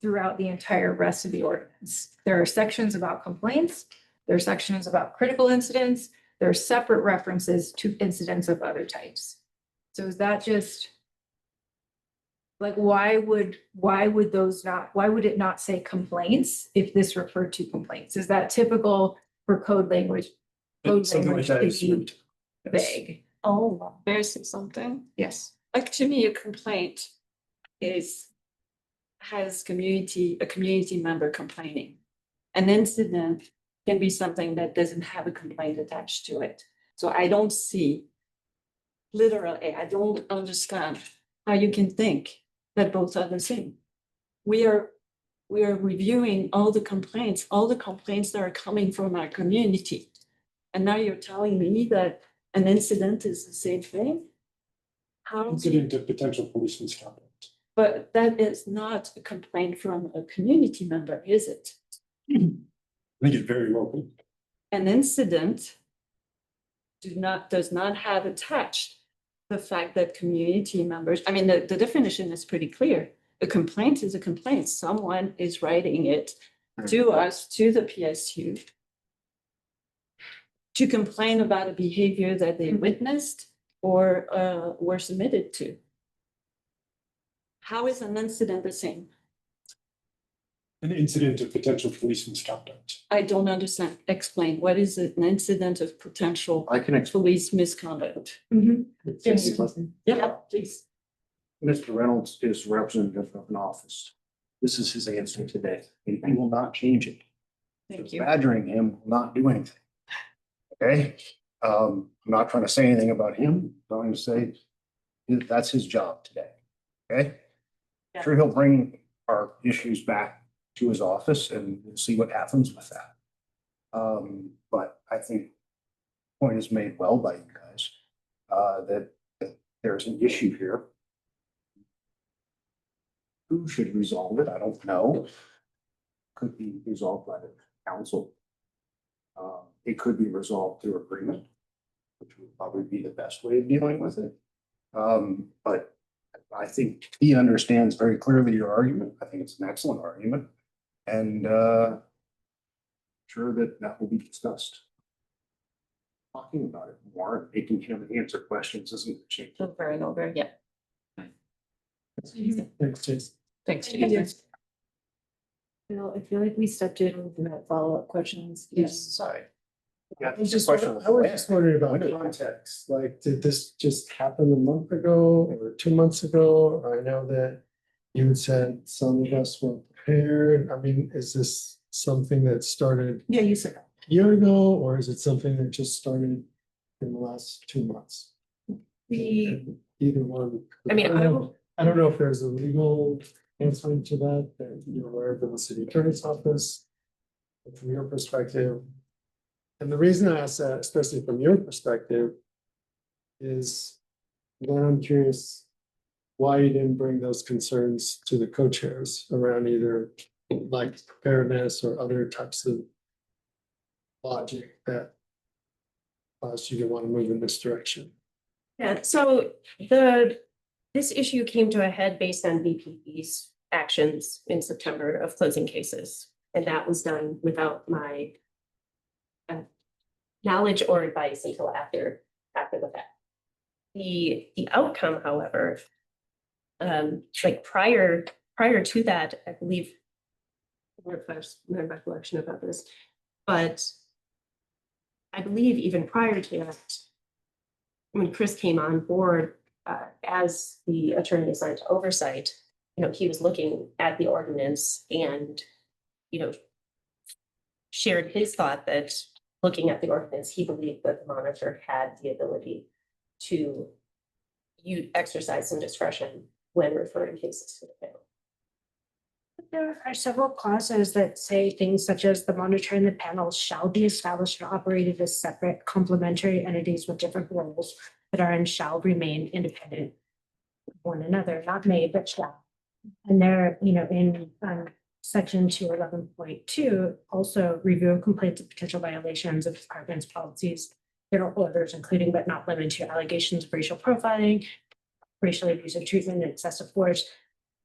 throughout the entire rest of the ordinance. There are sections about complaints, there are sections about critical incidents, there are separate references to incidents of other types. So is that just like, why would it not say complaints if this referred to complaints? Is that typical for code language? Code Something like language that to is be vague. Oh, may I say something? Yes. Like, to me, a complaint has a community member complaining. An incident can be something that doesn't have a complaint attached to it. So I don't see, literally, I don't understand how you can think that both are the same. We are reviewing all the complaints that are coming from our community. And now you're telling me that an incident is the same thing? How? Incident of potential police misconduct. But that is not a complaint from a community member, is it? I think it very well could. An incident does not have attached the fact that community members, I mean, the definition is pretty clear. A complaint is a complaint. Someone is writing it to us, to the PSU, to complain about a behavior that they witnessed or were submitted to. How is an incident the same? An incident of potential police misconduct. I don't understand. Explain. What is an incident of potential I can explain. police misconduct? Yes. Yeah, please. Mr. Reynolds is representative of an office. This is his answer today, and he will not change it. Thank you. Badgering him will not do anything. Okay, I'm not trying to say anything about him, I'm trying to say that's his job today. Okay? Yeah. Sure, he'll bring our issues back to his office and we'll see what happens with that. But I think the point is made well by you guys, that there's an issue here. Who should resolve it? I don't know. Could be resolved by the council. It could be resolved through agreement, which would probably be the best way of dealing with it. But I think he understands very clearly your argument. I think it's an excellent argument. And sure that will be discussed. Talking about it more and making him answer questions isn't a change. Over and over, yeah. Thanks, Jason. Thanks, Thank you. Jason. Bill, I feel like we stepped in with that follow-up questions. Yes. Sorry. I was just wondering about context, like, did this just happen a month ago or 2 months ago? Or I know that you had said some of us weren't prepared. I mean, is this something that started Yeah, you said that. year ago, or is it something that just started in the last 2 months? Either one. I mean, I don't know if there's a legal answer to that you're aware of in the city attorney's office. But from your perspective, and the reason I ask that, especially from your perspective, is then I'm curious why you didn't bring those concerns to the co-chairs around either like preparedness or other types of logic that caused you to want to move in this direction. Yeah, so this issue came to a head based on BPP's actions in September of closing cases. And that was done without my knowledge or advice until after the fact. The outcome, however, like prior to that, I believe, refresh my recollection about this, but I believe even prior to that, when Chris came on board as the attorney assigned to oversight, he was looking at the ordinance and, shared his thought that looking at the ordinance, he believed that the monitor had the ability to exercise some discretion when referring cases to the panel. There are several clauses that say things such as the monitor and the panel shall be established and operated as separate complementary entities with different roles that are and shall remain independent of one another, not may, but shall. And there, in section 211.2, also review of complaints of potential violations of department's policies, general orders, including but not limited to allegations of racial profiling, racially abusive treatment, and excessive force.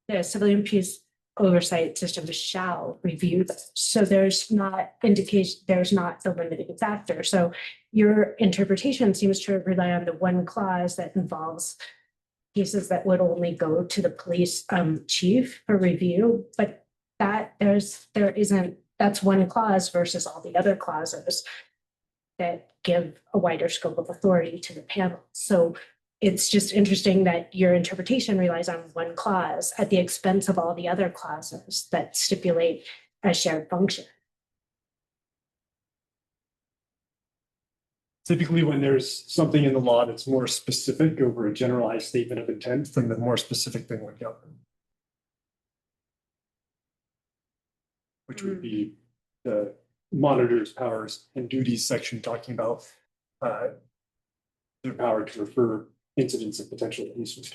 The civilian peace oversight system shall review this. So there's not indication, there's not the limiting factor. So your interpretation seems to rely on the one clause that involves cases that would only go to the police chief for review, but that's one clause versus all the other clauses that give a wider scope of authority to the panel. So it's just interesting that your interpretation relies on one clause at the expense of all the other clauses that stipulate a shared function. Typically, when there's something in the law that's more specific over a generalized statement of intent, then the more specific thing would govern. Which would be the monitor's powers and duties section talking about their power to refer incidents of potential abuse.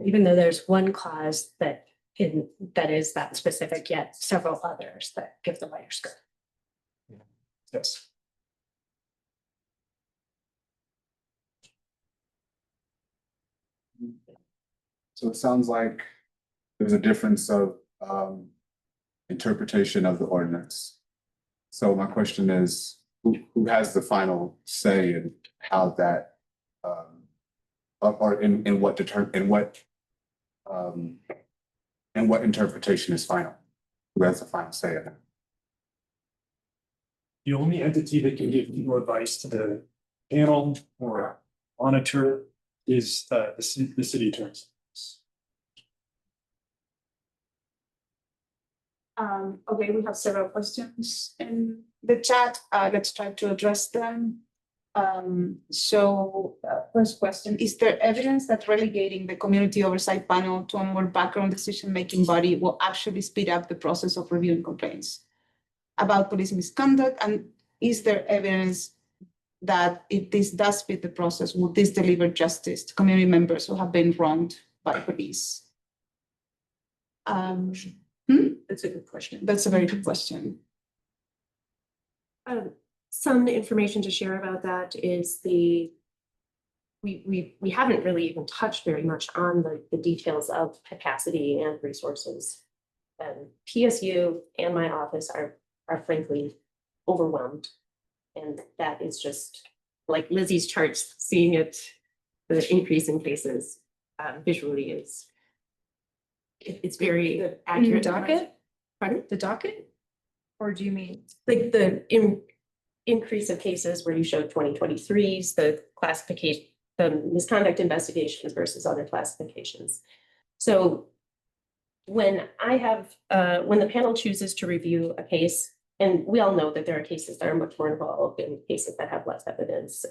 Even though there's one clause that is that specific, yet several others that give the wider scope. Yes. So it sounds like there's a difference of interpretation of the ordinance. So my question is, who has the final say in how that or in what interpretation is final? Who has the final say in it? The only entity that can give legal advice to the panel or monitor is the city attorney's office. Okay, we have several questions in the chat. Let's try to address them. First question, is there evidence that relegating the community oversight panel to a more background decision-making body will actually speed up the process of reviewing complaints about police misconduct? And is there evidence that if this does speed the process, will this deliver justice to community members who have been wronged by police? That's a good question. That's a very good question. Some information to share about that is we haven't really even touched very much on the details of capacity and resources. PSU and my office are frankly overwhelmed. And that is just like Lizzie's charts, seeing it, the increase in cases visually is, it's very accurate. Docket? Pardon? The docket? Or do you mean? Like the increase of cases where you showed 2023s, the classification, the misconduct investigations versus other classifications. So when the panel chooses to review a case and we all know that there are cases that are much more involved and cases that have less evidence.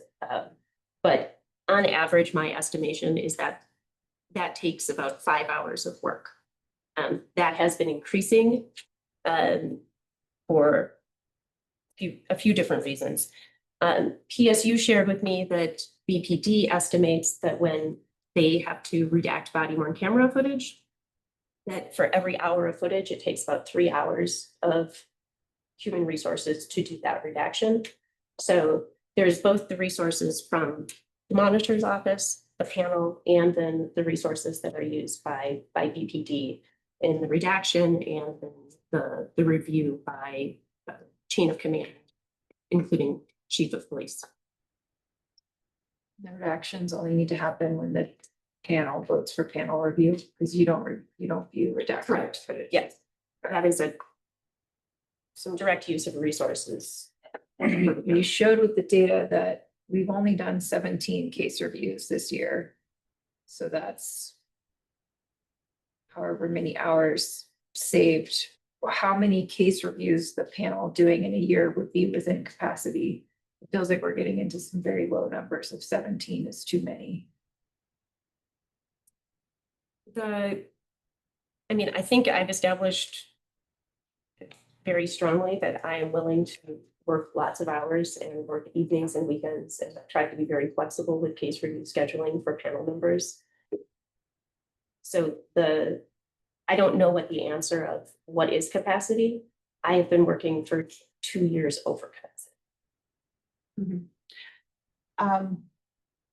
But on average, my estimation is that that takes about 5 hours of work. That has been increasing for a few different reasons. PSU shared with me that BPD estimates that when they have to redact body worn camera footage, that for every hour of footage, it takes about 3 hours of human resources to do that redaction. So there's both the resources from the monitor's office, the panel, and then the resources that are used by BPD in the redaction and then the review by chain of command, including chief of police. The redactions only need to happen when the panel votes for panel review, because you don't view redacted Correct. footage. Yes, that is some direct use of resources. You showed with the data that we've only done 17 case reviews this year. So that's however many hours saved. How many case reviews the panel doing in a year would be within capacity? It feels like we're getting into some very low numbers. Of 17 is too many. I think I've established very strongly that I am willing to work lots of hours and work evenings and weekends, and I've tried to be very flexible with case review scheduling for panel members. So I don't know what the answer of what is capacity. I have been working for 2 years over capacity.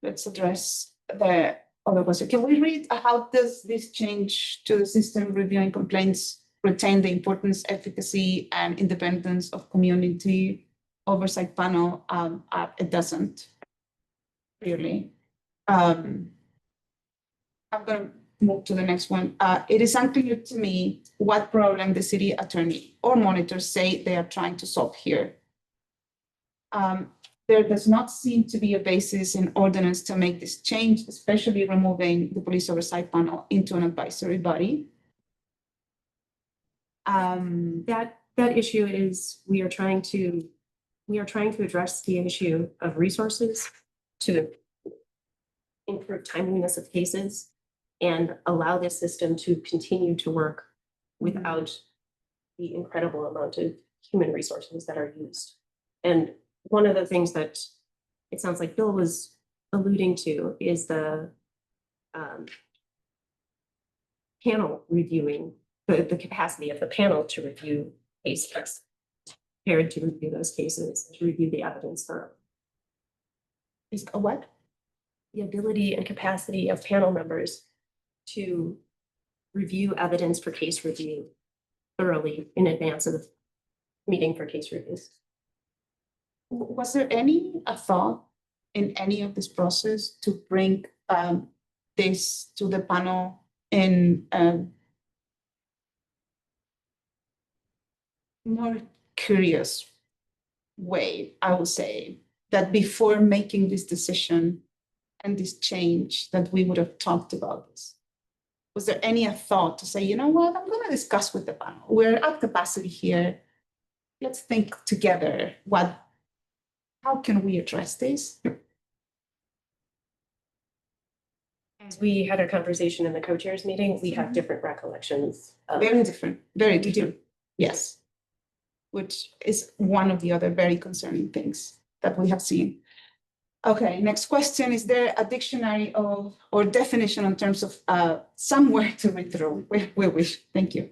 Let's address the other question. Can we read how does this change to the system reviewing complaints retain the importance, efficacy, and independence of community oversight panel? It doesn't, really. I'm going to move to the next one. It is unclear to me what problem the city attorney or monitors say they are trying to solve here. There does not seem to be a basis in ordinance to make this change, especially removing the police oversight panel into an advisory body. That issue is we are trying to address the issue of resources to improve timeliness of cases and allow this system to continue to work without the incredible amount of human resources that are used. And one of the things that it sounds like Bill was alluding to is the panel reviewing, the capacity of the panel to review cases, prepared to review those cases, to review the evidence thoroughly. Is a what? The ability and capacity of panel members to review evidence for case review thoroughly in advance of meeting for case reviews. Was there any thought in any of this process to bring this to the panel in a more curious way? I would say that before making this decision and this change, that we would have talked about this. Was there any thought to say, you know what, I'm going to discuss with the panel. We're at capacity here. Let's think together how can we address this? As we had our conversation in the co-chairs meeting, we have different recollections. Very different, very different. Yes. Which is one of the other very concerning things that we have seen. Okay, next question. Is there a dictionary or definition in terms of somewhere to read through? We wish. Thank you.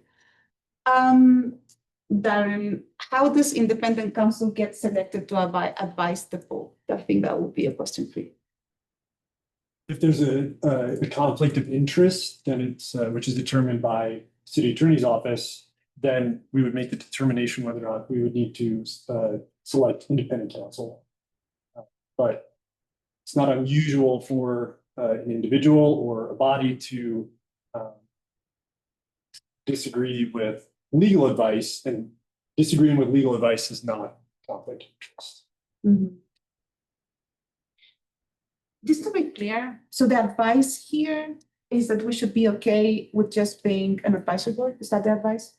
Darren, how does independent counsel get selected to advise the board? I think that would be a question for you. If there's a conflict of interest, then it's which is determined by city attorney's office, then we would make the determination whether or not we would need to select independent counsel. But it's not unusual for an individual or a body to disagree with legal advice, and disagreeing with legal advice is not conflict of interest. Mm-hmm. Just to be clear, so the advice here is that we should be okay with just being an advisory board? Is that the advice?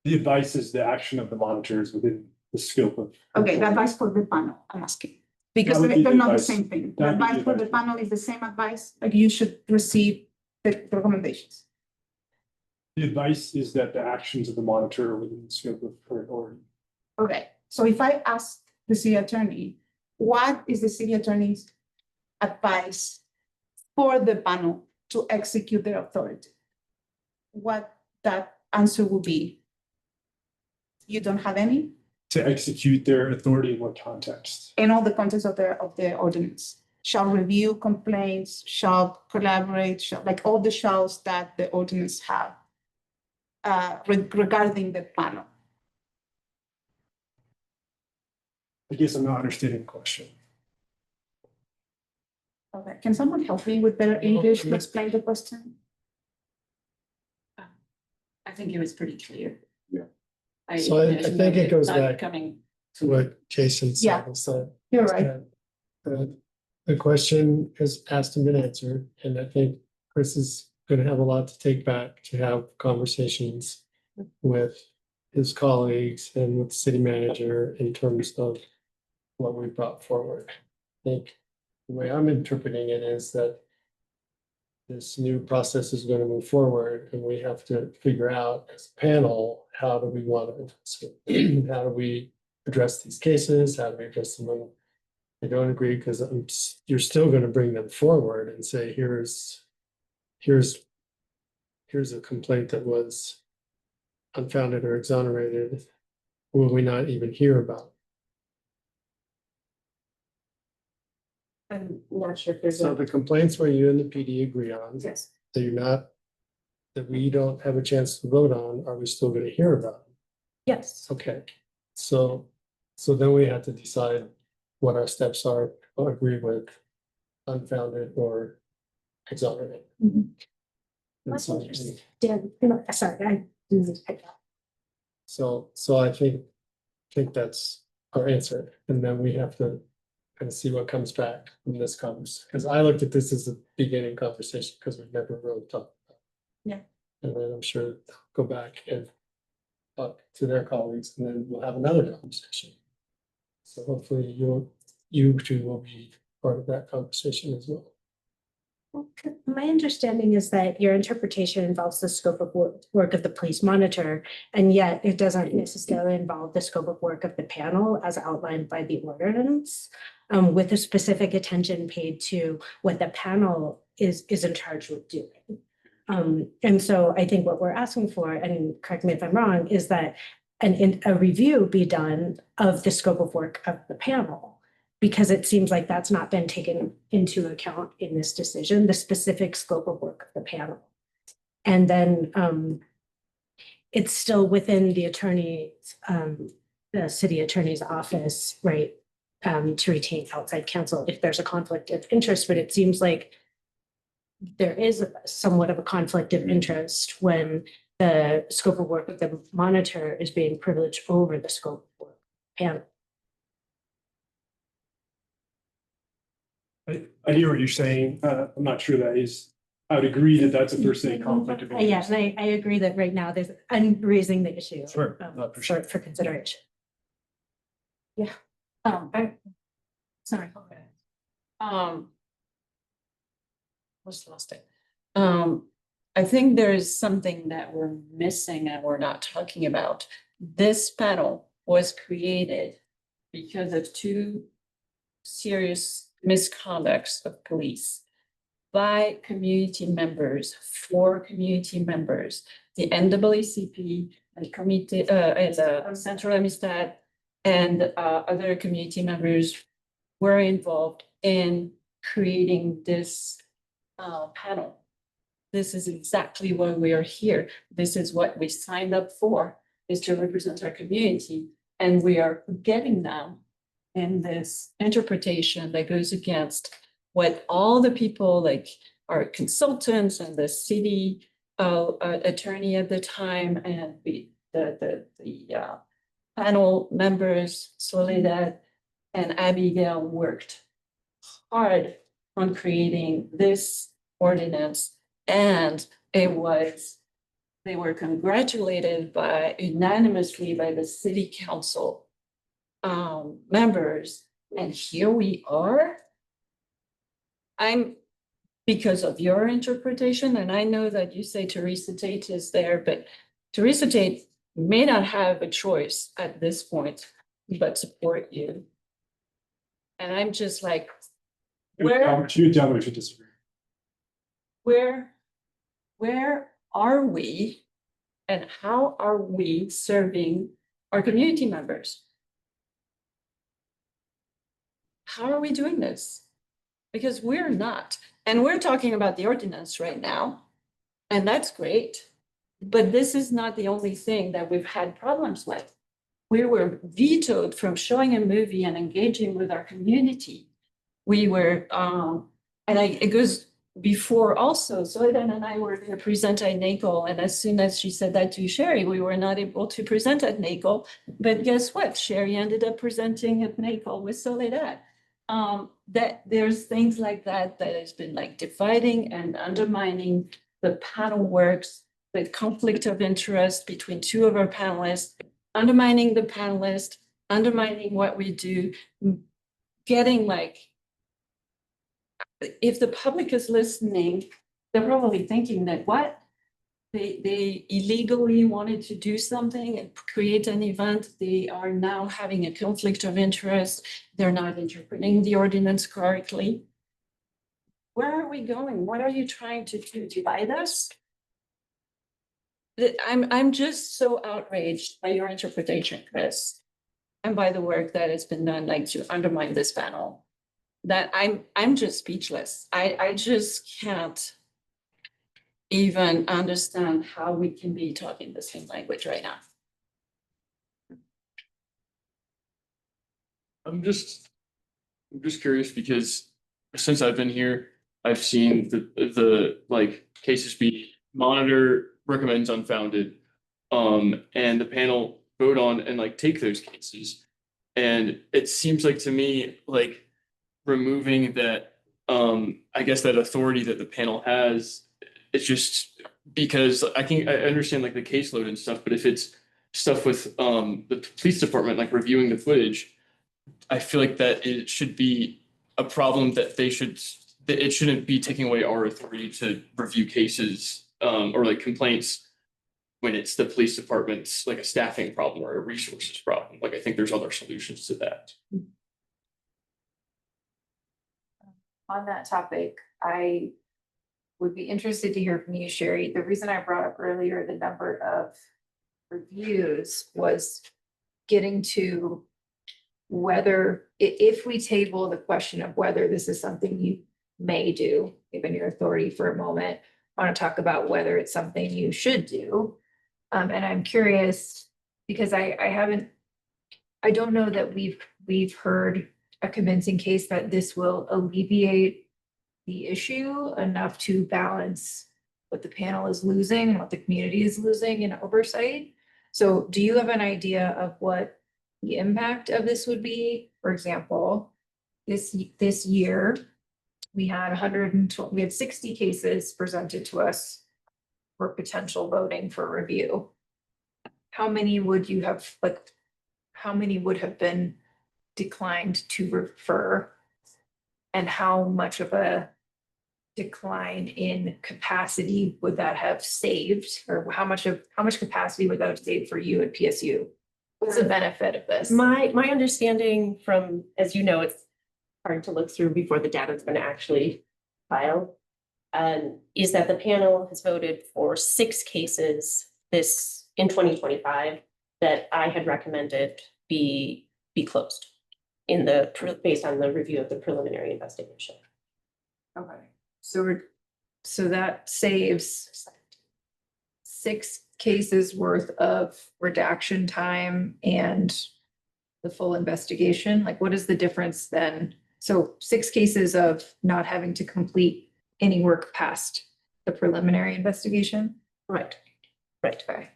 The advice is the action of the monitors within the scope of. Okay, the advice for the panel, I'm asking. Because That would be they're the not the advice. same thing. The That would be the advice for the advice. panel is the same advice, like you should receive the recommendations. The advice is that the actions of the monitor are within the scope of current order. Okay, so if I ask the city attorney, what is the city attorney's advice for the panel to execute their authority? What that answer will be? You don't have any? To execute their authority in what context? In all the contents of the ordinance. Shall review complaints, shall collaborate, shall, like all the shalls that the ordinance have regarding the panel. I guess I'm not understanding the question. Okay, can someone help me with better English to explain the question? I think it was pretty clear. Yeah. So I think it goes back Coming. to what Jason Yeah. said. So You're right. the question is asked and been answered, and I think Chris is gonna have a lot to take back to have conversations with his colleagues and with the city manager in terms of what we brought forward. I think the way I'm interpreting it is that this new process is going to move forward, and we have to figure out as a panel, how do we want to address it? How do we address these cases? How do we address them when they don't agree? Because you're still going to bring them forward and say, here's a complaint that was unfounded or exonerated. Will we not even hear about? I'm not sure if there's So a, the complaints where you and the PD agree on, yes, that you're not, that we don't have a chance to vote on, are we still gonna hear about them? Yes. Okay, so then we have to decide what our steps are, or agree with unfounded or exonerated. Mhm. And so, Dan, sorry, I didn't pick up. so I think that's our answer, and then we have to kind of see what comes back from this conversation, because I looked at this as a beginning conversation, because we've never really talked about it. Yeah. And then I'm sure they'll go back and talk to their colleagues, and then we'll have another conversation. So hopefully you two will be part of that conversation as well. My understanding is that your interpretation involves the scope of work of the police monitor, and yet it doesn't necessarily involve the scope of work of the panel as outlined by the ordinance, with a specific attention paid to what the panel is in charge of doing. And so I think what we're asking for, and correct me if I'm wrong, is that a review be done of the scope of work of the panel. Because it seems like that's not been taken into account in this decision, the specific scope of work of the panel. And then it's still within the the city attorney's office, right? To retain outside counsel if there's a conflict of interest, but it seems like there is somewhat of a conflict of interest when the scope of work of the monitor is being privileged over the scope of work panel. I hear what you're saying. I'm not sure that is, I would agree that that's a per se conflict of interest. Yes, and I agree that right now I'm raising the issue. Sure, I appreciate it. For consideration. Sorry. What's lost it? I think there is something that we're missing and we're not talking about. This panel was created because of two serious misconducts of police by community members, for community members, the NAACP and committee, and Central Amistad and other community members were involved in creating this panel. This is exactly why we are here. This is what we signed up for, is to represent our community. And we are getting now in this interpretation that goes against what all the people like our consultants and the city attorney at the time and the panel members, Soledad and Abigail, worked hard on creating this ordinance, and it was they were congratulated unanimously by the city council members, and here we are. Because of your interpretation, and I know that you say Teresa Tate is there, but Teresa Tate may not have a choice at this point, but support you. And I'm just like, She would tell me if you disagree. where are we? And how are we serving our community members? How are we doing this? Because we're not, and we're talking about the ordinance right now, and that's great. But this is not the only thing that we've had problems with. We were vetoed from showing a movie and engaging with our community. We were, it goes before also, Zoidan and I were going to present at NACO, and as soon as she said that to Sherry, we were not able to present at NACO. But guess what? Sherry ended up presenting at NACO with Soledad. That there's things like that has been like dividing and undermining the panel works, the conflict of interest between two of our panelists, undermining the panelist, undermining what we do, getting like, if the public is listening, they're probably thinking that what? They illegally wanted to do something and create an event. They are now having a conflict of interest. They're not interpreting the ordinance correctly. Where are we going? What are you trying to do? Divide us? I'm just so outraged by your interpretation, Chris, and by the work that has been done, like to undermine this panel, that I'm just speechless. I just can't even understand how we can be talking the same language right now. I'm just curious because since I've been here, I've seen the like cases be monitor recommends unfounded, and the panel vote on and like take those cases. And it seems like to me, like removing that, I guess that authority that the panel has, it's just because I understand like the caseload and stuff, but if it's stuff with the police department, like reviewing the footage, I feel like that it should be a problem that it shouldn't be taking away our authority to review cases or like complaints when it's the police department's like a staffing problem or a resources problem. Like I think there's other solutions to that. On that topic, I would be interested to hear from you, Sherry. The reason I brought up earlier the number of reviews was getting to whether, if we table the question of whether this is something you may do, given your authority for a moment, I want to talk about whether it's something you should do. And I'm curious because I don't know that we've heard a convincing case that this will alleviate the issue enough to balance what the panel is losing and what the community is losing in oversight. So do you have an idea of what the impact of this would be? For example, this year, we had 60 cases presented to us for potential voting for review. How many would you have, like, how many would have been declined to refer? And how much of a decline in capacity would that have saved? Or how much capacity would that have saved for you at PSU? What's the benefit of this? My understanding from, as you know, it's hard to look through before the data's been actually filed, is that the panel has voted for 6 cases in 2025 that I had recommended be closed based on the review of the preliminary investigation. Okay, so that saves 6 cases worth of redaction time and the full investigation. Like, what is the difference then? So 6 cases of not having to complete any work past the preliminary investigation? Right. Okay.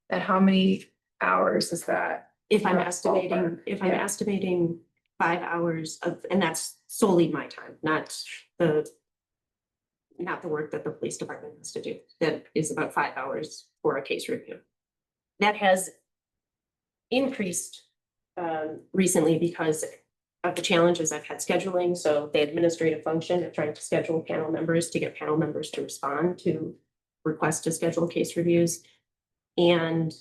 And how many hours is that? If I'm Rough estimating, ballpark. 5 hours and that's solely my time, not the not the work that the police department has to do. That is about 5 hours for a case review. That has increased recently because of the challenges I've had scheduling. So the administrative function of trying to schedule panel members to get panel members to respond to requests to schedule case reviews and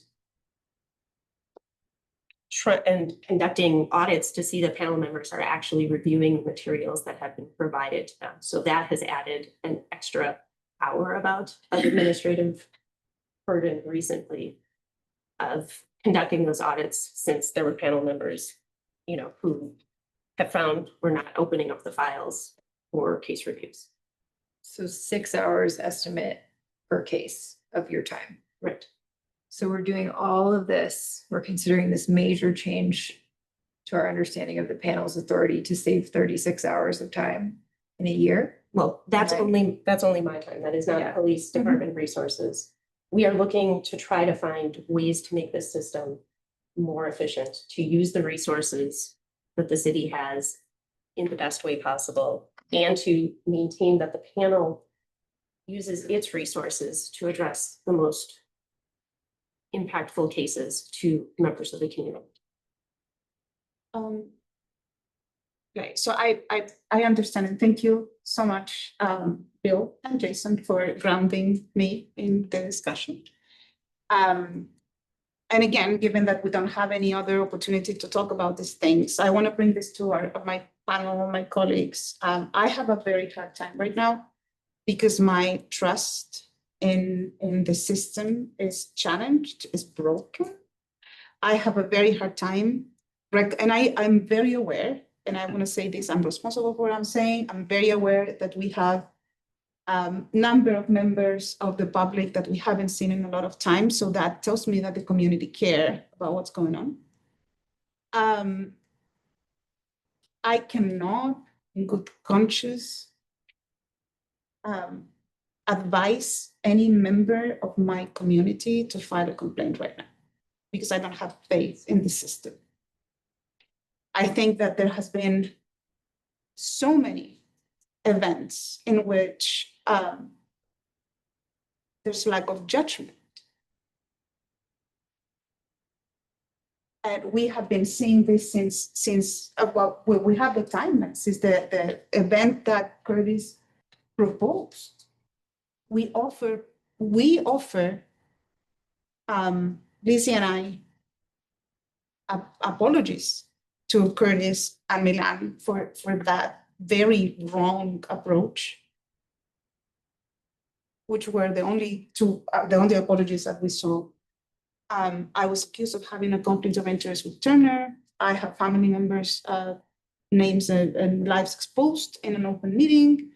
conducting audits to see that panel members are actually reviewing materials that have been provided to them. So that has added an extra hour about of administrative burden recently of conducting those audits, since there were panel members, who have found we're not opening up the files for case reviews. So 6 hours estimate per case of your time. Right. So we're doing all of this, we're considering this major change to our understanding of the panel's authority to save 36 hours of time in a year. Well, that's Right. only my time. That is not Yeah. police department resources. We are looking to try to find ways to make this system more efficient, to use the resources that the city has in the best way possible, and to maintain that the panel uses its resources to address the most impactful cases to members of the community. Right, so I understand, and thank you so much, Bill and Jason, for grounding me in the discussion. And again, given that we don't have any other opportunity to talk about these things, I want to bring this to my panel, my colleagues. I have a very hard time right now because my trust in the system is challenged, is broken. I have a very hard time, and I'm very aware, and I want to say this, I'm responsible for what I'm saying. I'm very aware that we have number of members of the public that we haven't seen in a lot of time. So that tells me that the community care about what's going on. I cannot, in good conscience, advise any member of my community to file a complaint right now, because I don't have faith in the system. I think that there has been so many events in which there's lack of judgment. And we have been seeing this since we have the timeline, since the event that Curtis proposed. We offer Lizzie and I apologies to Curtis and Milan for that very wrong approach, which were the only apologies that we saw. I was accused of having a conflict of interest with Turner. I have family members' names and lives exposed in an open meeting.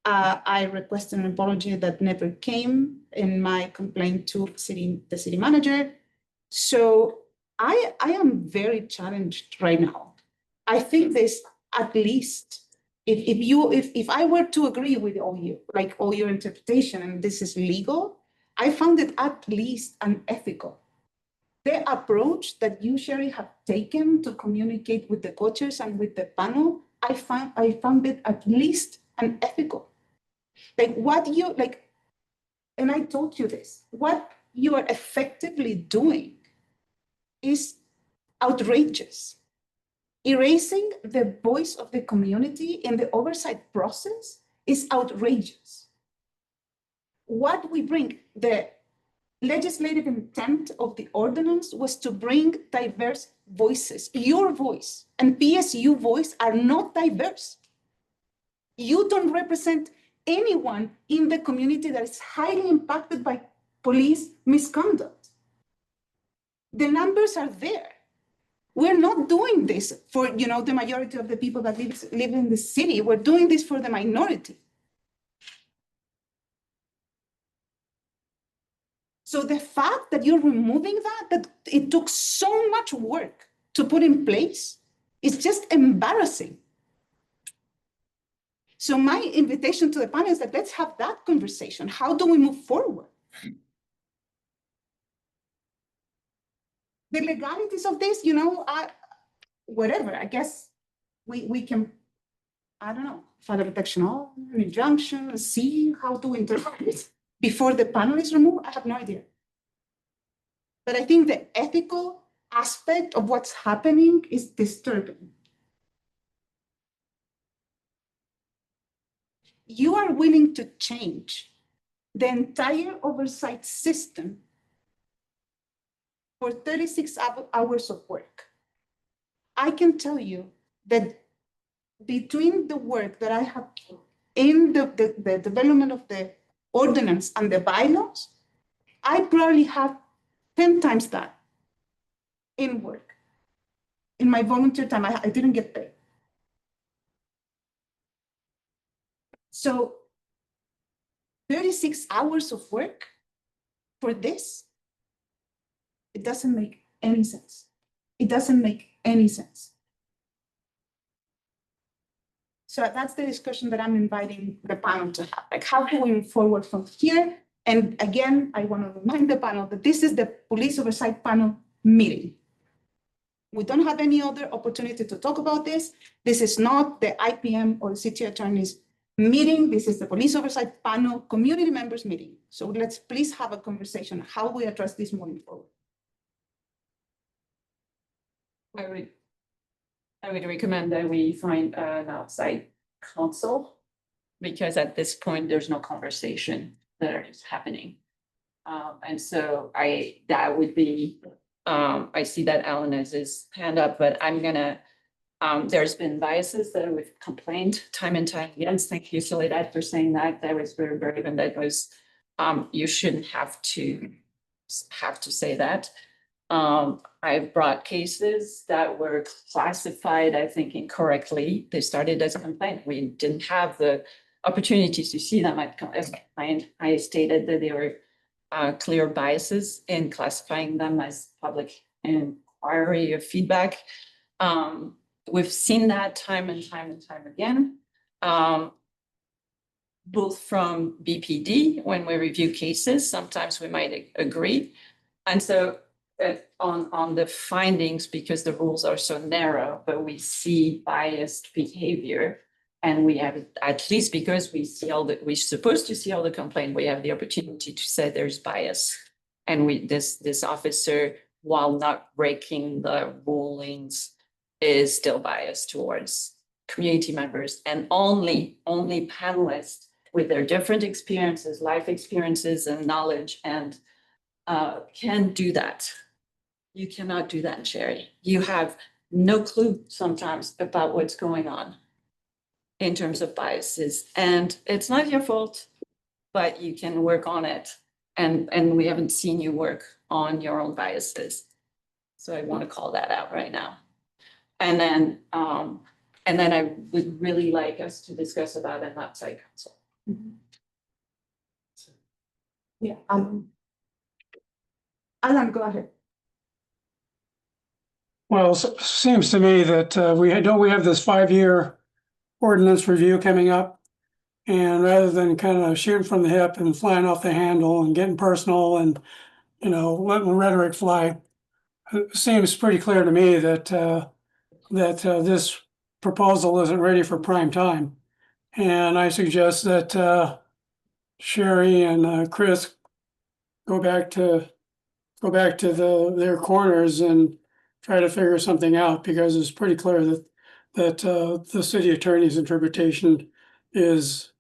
I requested an apology that never came in my complaint to the city manager. So I am very challenged right now. I think this, at least, if I were to agree with all your interpretation, and this is legal, I found it at least unethical. The approach that you, Sherry, have taken to communicate with the coaches and with the panel, I found it at least unethical. And I told you this, what you are effectively doing is outrageous. Erasing the voice of the community in the oversight process is outrageous. What we bring, the legislative intent of the ordinance was to bring diverse voices. Your voice and PSU voice are not diverse. You don't represent anyone in the community that is highly impacted by police misconduct. The numbers are there. We're not doing this for the majority of the people that live in the city. We're doing this for the minority. So the fact that you're removing that it took so much work to put in place, is just embarrassing. So my invitation to the panel is that let's have that conversation. How do we move forward? The legalities of this, whatever, I guess we can I don't know, file a protection order, an injunction, see how to interpret it before the panel is removed? I have no idea. But I think the ethical aspect of what's happening is disturbing. You are willing to change the entire oversight system for 36 hours of work. I can tell you that between the work that I have in the development of the ordinance and the bylaws, I probably have 10 times that in work. In my volunteer time, I didn't get paid. So 36 hours of work for this, it doesn't make any sense. It doesn't make any sense. So that's the discussion that I'm inviting the panel to have. Like, how can we move forward from here? And again, I want to remind the panel that this is the police oversight panel meeting. We don't have any other opportunity to talk about this. This is not the IPM or the city attorney's meeting. This is the police oversight panel community members meeting. So let's please have a conversation how we address this moving forward. I would recommend that we find an outside counsel, because at this point, there's no conversation that is happening. And so that would be, I see that Alan has his hand up, but I'm gonna, there's been biases that we've complained time and time again. Thank you, Soledad, for saying that. That was very brave, and that was, you shouldn't have to say that. I've brought cases that were classified, I think, incorrectly. They started as a complaint. We didn't have the opportunity to see them as a complaint. I stated that they were clear biases in classifying them as public inquiry or feedback. We've seen that time and time and time again. Both from BPD, when we review cases, sometimes we might agree. And so on the findings, because the rules are so narrow, but we see biased behavior. And we have, at least because we see we're supposed to see all the complaint, we have the opportunity to say there's bias. And this officer, while not breaking the rulings, is still biased towards community members, and only panelists with their different experiences, life experiences and knowledge, and can do that. You cannot do that, Sherry. You have no clue sometimes about what's going on in terms of biases, and it's not your fault, but you can work on it. And we haven't seen you work on your own biases. So I want to call that out right now. And then I would really like us to discuss about an outside counsel. Yeah. Alan, go ahead. Well, seems to me that we have this 5-year ordinance review coming up. And rather than kind of shooting from the hip and flying off the handle and getting personal and, letting the rhetoric fly, it seems pretty clear to me that this proposal isn't ready for prime time. And I suggest that Sherry and Chris go back to their corners and try to figure something out, because it's pretty clear that the city attorney's interpretation is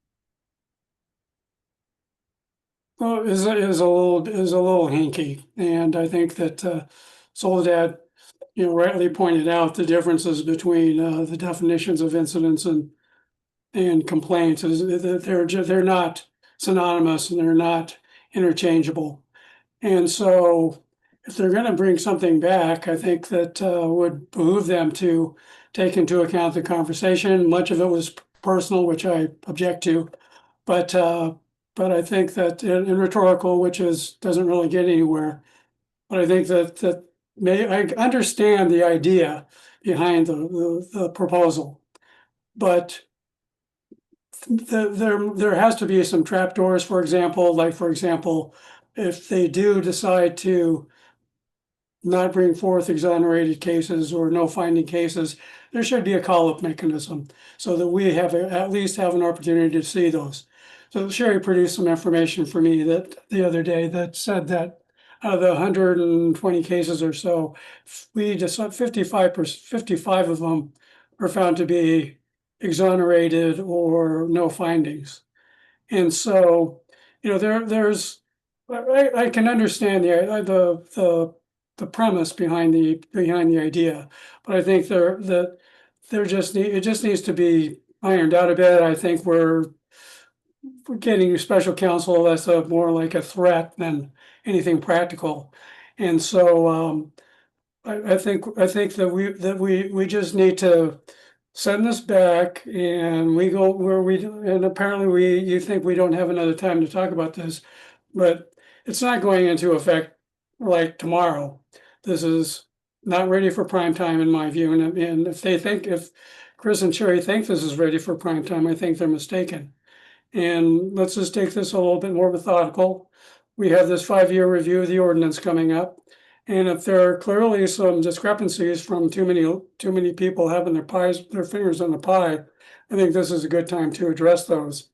a little hinky. And I think that Soledad, rightly pointed out the differences between the definitions of incidents and complaints. They're not synonymous and they're not interchangeable. And so if they're going to bring something back, I think that would behoove them to take into account the conversation. Much of it was personal, which I object to, but I think that in rhetorical, which doesn't really get anywhere. But I think that I understand the idea behind the proposal, but there has to be some trapdoors. For example, if they do decide to not bring forth exonerated cases or no finding cases, there should be a call-up mechanism so that we have, at least have an opportunity to see those. So Sherry produced some information for me that the other day that said that out of the 120 cases or so, we just 55 of them are found to be exonerated or no findings. And so, you know, there's, I can understand the premise behind the idea, but I think it just needs to be ironed out a bit. I think we're getting special counsel, that's more like a threat than anything practical. And so, I think that we just need to send this back and we go where we, and apparently you think we don't have another time to talk about this, but it's not going into effect like tomorrow. This is not ready for prime time in my view, and if Chris and Sherry think this is ready for prime time, I think they're mistaken. And let's just take this a little bit more methodical. We have this 5-year review of the ordinance coming up. And if there are clearly some discrepancies from too many people having their fingers on the pie, I think this is a good time to address those.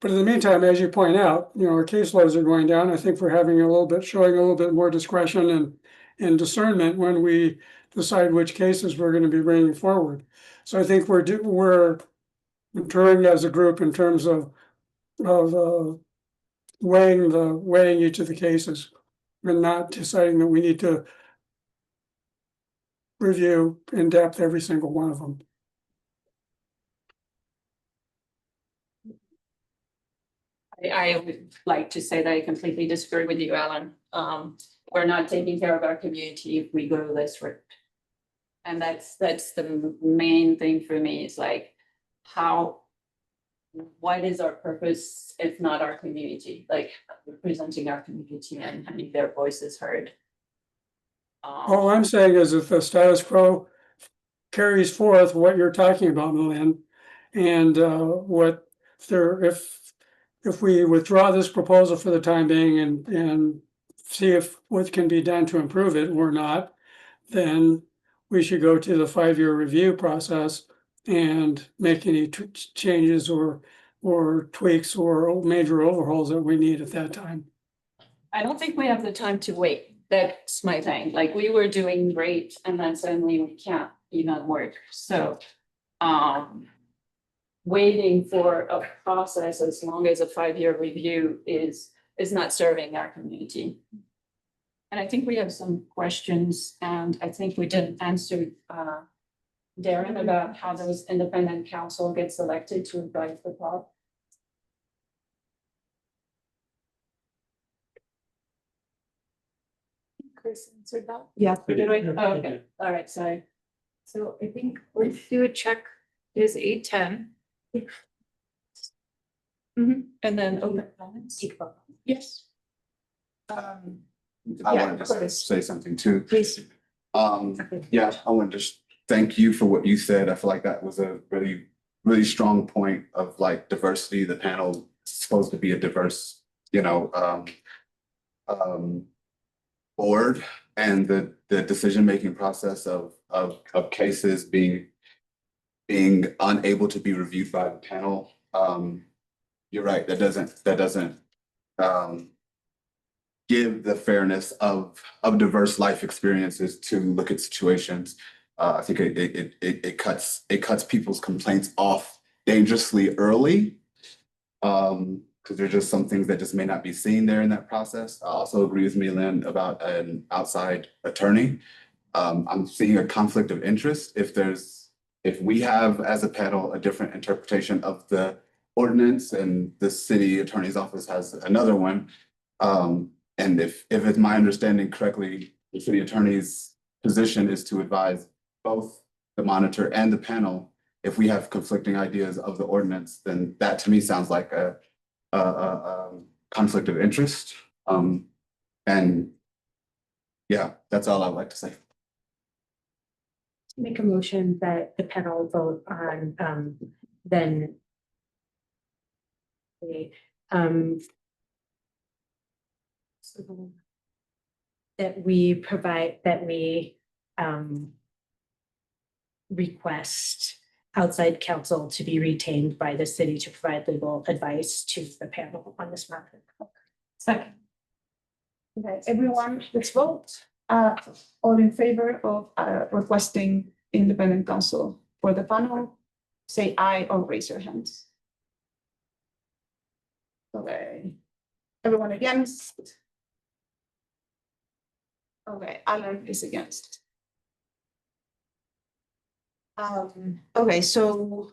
But in the meantime, as you point out, you know, our caseloads are going down. I think we're showing a little bit more discretion and discernment when we decide which cases we're going to be bringing forward. So I think we're maturing as a group in terms of weighing each of the cases and not deciding that we need to review in depth every single one of them. I would like to say that I completely disagree with you, Alan. We're not taking care of our community if we go this route. And that's the main thing for me, is like, what is our purpose if not our community, like representing our community and having their voices heard? All I'm saying is if the status quo carries forth what you're talking about, Lynn, and if we withdraw this proposal for the time being and see if what can be done to improve it or not, then we should go to the 5-year review process and make any changes or tweaks or major overhauls that we need at that time. I don't think we have the time to wait. That's my thing. Like, we were doing great and then suddenly we can't even work. So, waiting for a process as long as a 5-year review is not serving our community. And I think we have some questions, and I think we didn't answer Darren about how those independent counsel gets elected to advise the club. Chris answered that? Yeah. Did we? Oh, okay, all right, sorry. So I think let's do a check. It is 8:10. And then open comments. Yes. I Yeah, wanted to say something too. Please. Yeah, I want to just thank you for what you said. I feel like that was a really, really strong point of like diversity. The panel is supposed to be a diverse, board, and the decision-making process of cases being unable to be reviewed by the panel. You're right, that doesn't give the fairness of diverse life experiences to look at situations. I think it cuts people's complaints off dangerously early. Because there's just some things that just may not be seen there in that process. I also agree with Lynn about an outside attorney. I'm seeing a conflict of interest if we have as a panel a different interpretation of the ordinance and the city attorney's office has another one. And if it's my understanding correctly, the city attorney's position is to advise both the monitor and the panel. If we have conflicting ideas of the ordinance, then that to me sounds like a conflict of interest. And yeah, that's all I'd like to say. Make a motion that the panel vote on, then the, that we provide, that we request outside counsel to be retained by the city to provide legal advice to the panel on this matter. Second. Okay, everyone, let's vote. All in favor of requesting independent counsel for the panel, say aye or raise your hands. Okay, everyone against? Okay, Alan is against. Okay, so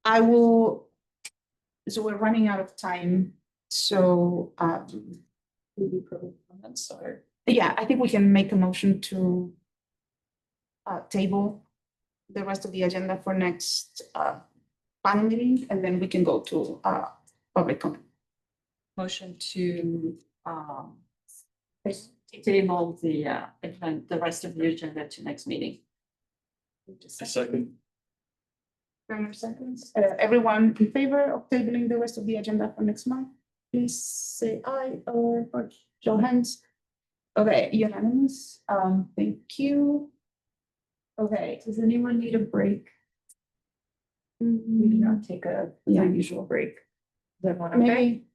I will, so we're running out of time, so yeah, I think we can make a motion to table the rest of the agenda for next panel meeting, and then we can go to public comment. Motion to, table the rest of the agenda to next meeting. Second. Turner seconds. Everyone in favor of tabling the rest of the agenda for next month, please say aye or show hands. Okay, unanimous. Thank you. Okay, Does anyone need a break? We do not take a usual break. Does everyone okay? maybe.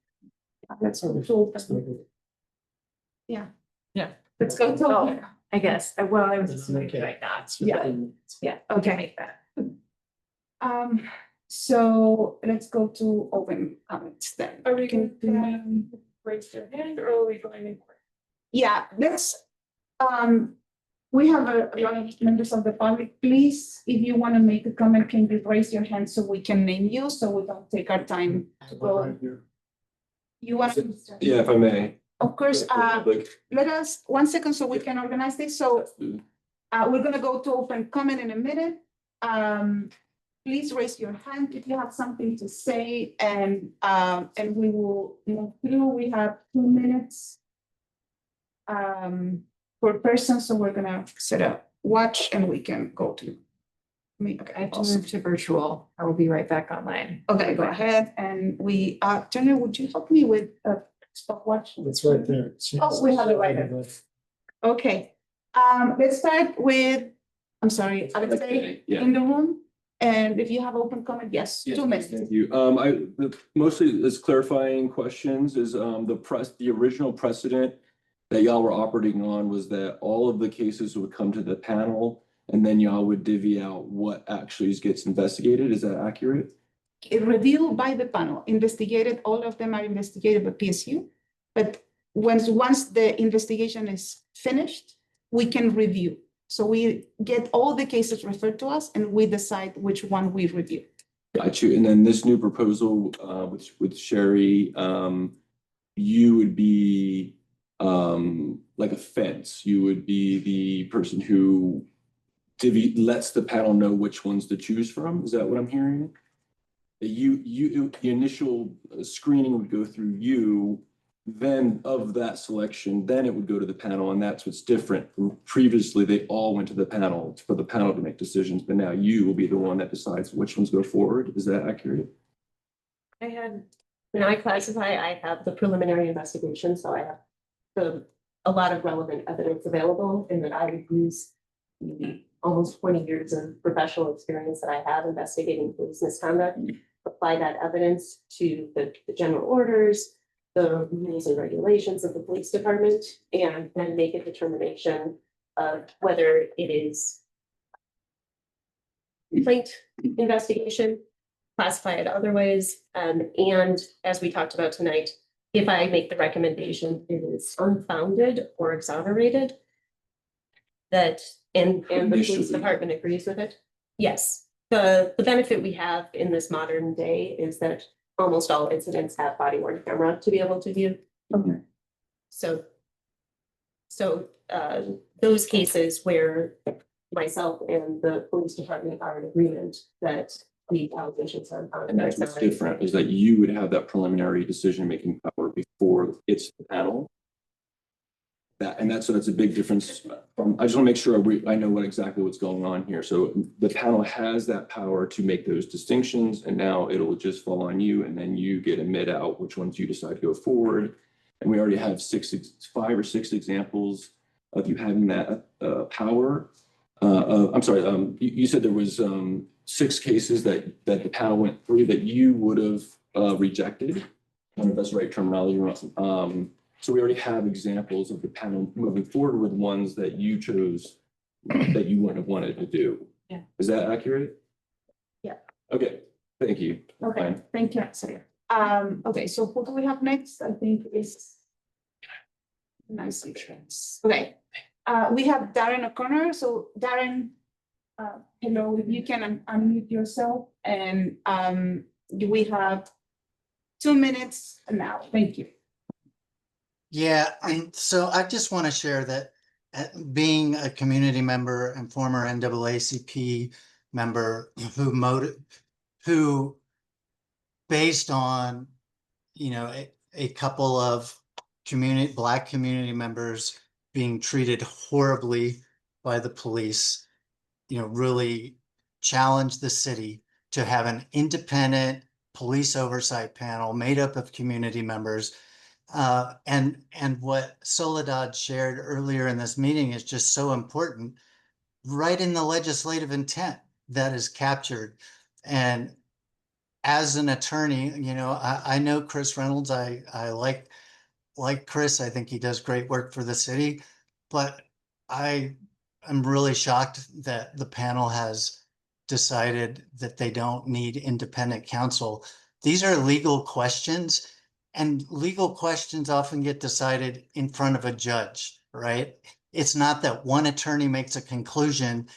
Let's go to. Yeah. Yeah. Let's go to. Oh, I guess, well, I was assuming like that. Yeah, okay. So let's go to open comments then. Are we going to raise your hand or are we going to? Yeah, let's, we have a lot of members of the public. Please, if you want to make a comment, can you raise your hand so we can name you, so we don't take our time to go. You want to? Yeah, if I may. Of course, let us, 1 second so we can organize this. So we're gonna go to open comment in a minute. Please raise your hand if you have something to say, and we will move through. We have 2 minutes per person, so we're gonna set a watch and we can go to me. Okay, I have to move to virtual. I will be right back online. Okay, go ahead. And we, Jenna, would you help me with a stopwatch? It's right there. Oh, we have it right there. Okay, let's start with, I'm sorry, Alexei in the room. And if you have open comment, yes, 2 minutes. Thank you. Mostly it's clarifying questions is the original precedent that y'all were operating on was that all of the cases would come to the panel and then y'all would divvy out what actually gets investigated. Is that accurate? Reviewed by the panel, investigated, all of them are investigated by PSU. But once the investigation is finished, we can review. So we get all the cases referred to us and we decide which one we review. Got you. And then this new proposal with Sherry, you would be like a fence. You would be the person who lets the panel know which ones to choose from. Is that what I'm hearing? The initial screening would go through you, then of that selection, then it would go to the panel, and that's what's different. Previously, they all went to the panel for the panel to make decisions, but now you will be the one that decides which ones go forward. Is that accurate? When I classify, I have the preliminary investigation, so I have a lot of relevant evidence available, and that I would use the almost 20 years of professional experience that I have investigating police misconduct, apply that evidence to the general orders, the rules and regulations of the police department, and then make a determination of whether it is complaint investigation, classify it other ways, and as we talked about tonight, if I make the recommendation it is unfounded or exonerated, that and the police department agrees with it. Yes, the benefit we have in this modern day is that almost all incidents have body worn camera to be able to view. Okay. So those cases where myself and the police department are in agreement that the allegations are unfounded. And that's what's different, is that you would have that preliminary decision-making power before it's the panel. So that's a big difference. I just want to make sure I know exactly what's going on here. So the panel has that power to make those distinctions, and now it'll just fall on you, and then you get a mid out which ones you decide to go forward. And we already have 5 or 6 examples of you having that power. I'm sorry, you said there was 6 cases that the panel went through that you would have rejected. I don't know if that's the right terminology. So we already have examples of the panel moving forward with ones that you chose that you wouldn't have wanted to do. Yeah. Is that accurate? Yeah. Okay, thank you. Okay, Fine. thank you, Sarah. Okay, so who do we have next? I think is Nancy. Okay, we have Darren O'Connor. So Darren, hello, if you can unmute yourself, and we have 2 minutes now. Thank you. Yeah, and so I just want to share that being a community member and former NAACP member who based on, a couple of Black community members being treated horribly by the police, really challenged the city to have an independent police oversight panel made up of community members. And what Soledad shared earlier in this meeting is just so important, right in the legislative intent that is captured. And as an attorney, I know Chris Reynolds. I like Chris. I think he does great work for the city, but I am really shocked that the panel has decided that they don't need independent counsel. These are legal questions, and legal questions often get decided in front of a judge, right? It's not that one attorney makes a conclusion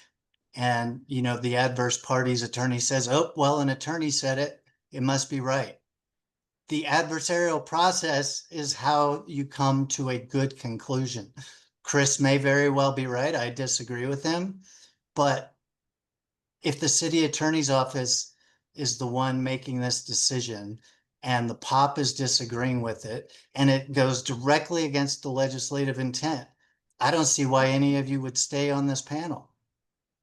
and, the adverse party's attorney says, oh, well, an attorney said it, it must be right. The adversarial process is how you come to a good conclusion. Chris may very well be right. I disagree with him. But if the city attorney's office is the one making this decision and the POP is disagreeing with it and it goes directly against the legislative intent, I don't see why any of you would stay on this panel.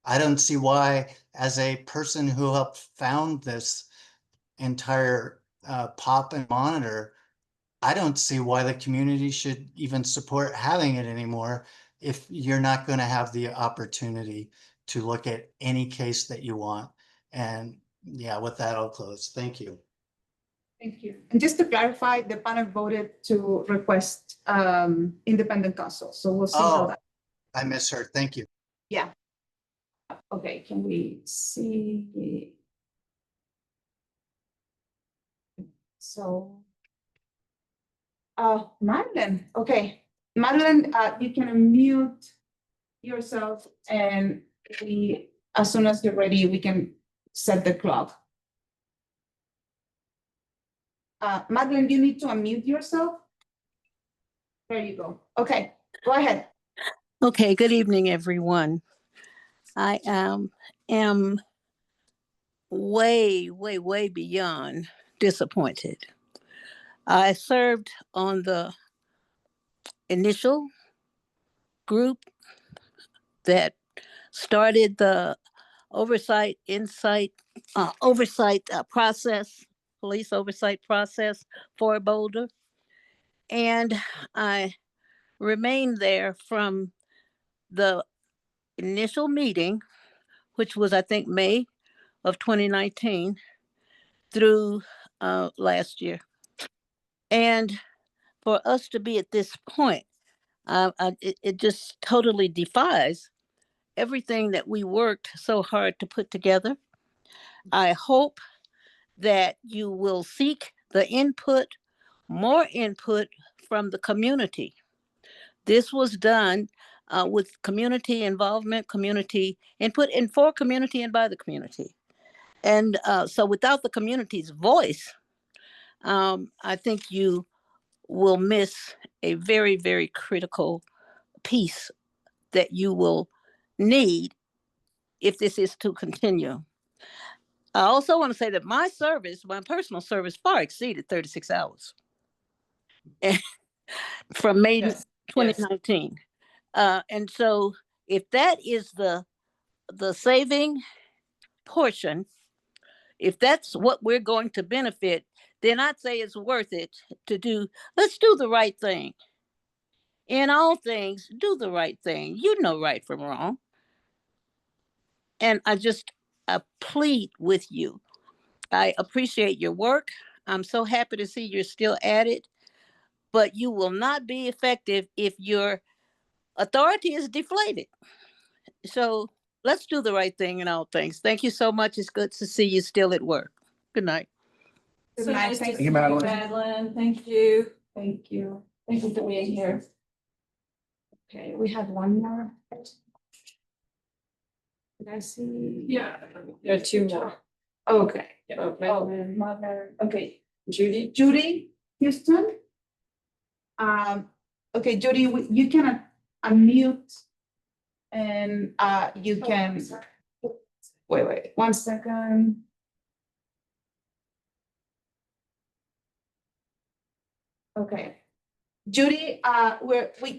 I don't see why, as a person who helped found this entire POP and monitor, I don't see why the community should even support having it anymore if you're not going to have the opportunity to look at any case that you want. And yeah, with that, I'll close. Thank you. Thank you. And just to clarify, the panel voted to request independent counsel. So we'll see how that. I misheard. Thank you. Yeah. Okay, can we see? So, Madeline, okay. Madeline, you can unmute yourself and as soon as you're ready, we can set the clock. Madeline, you need to unmute yourself. There you go. Okay, go ahead. Okay, good evening, everyone. I am way beyond disappointed. I served on the initial group that started the oversight process, police oversight process for Boulder. And I remained there from the initial meeting, which was, I think, May of 2019 through last year. And for us to be at this point, it just totally defies everything that we worked so hard to put together. I hope that you will seek the more input from the community. This was done with community involvement, community input, and for community and by the community. And so without the community's voice, I think you will miss a very, very critical piece that you will need if this is to continue. I also want to say that my personal service far exceeded 36 hours from May 2019. And so if that is the saving portion, if that's what we're going to benefit, then I'd say it's worth it let's do the right thing In all things, do the right thing. You know right from wrong. And I just plead with you. I appreciate your work. I'm so happy to see you're still at it, but you will not be effective if your authority is deflated. So let's do the right thing in all things. Thank you so much. It's good to see you still at work. Good night. Good So night. nice to Thank see you, you, Madeline. Madeline. Thank you. Thank you. Thank you for being here. Okay, we have one more. Did I see? Yeah, there are two more. Okay. Oh, Madeline, Mother, okay. Judy? Judy Houston? Okay, Judy, you can unmute and you can, wait, 1 second. Okay. Judy,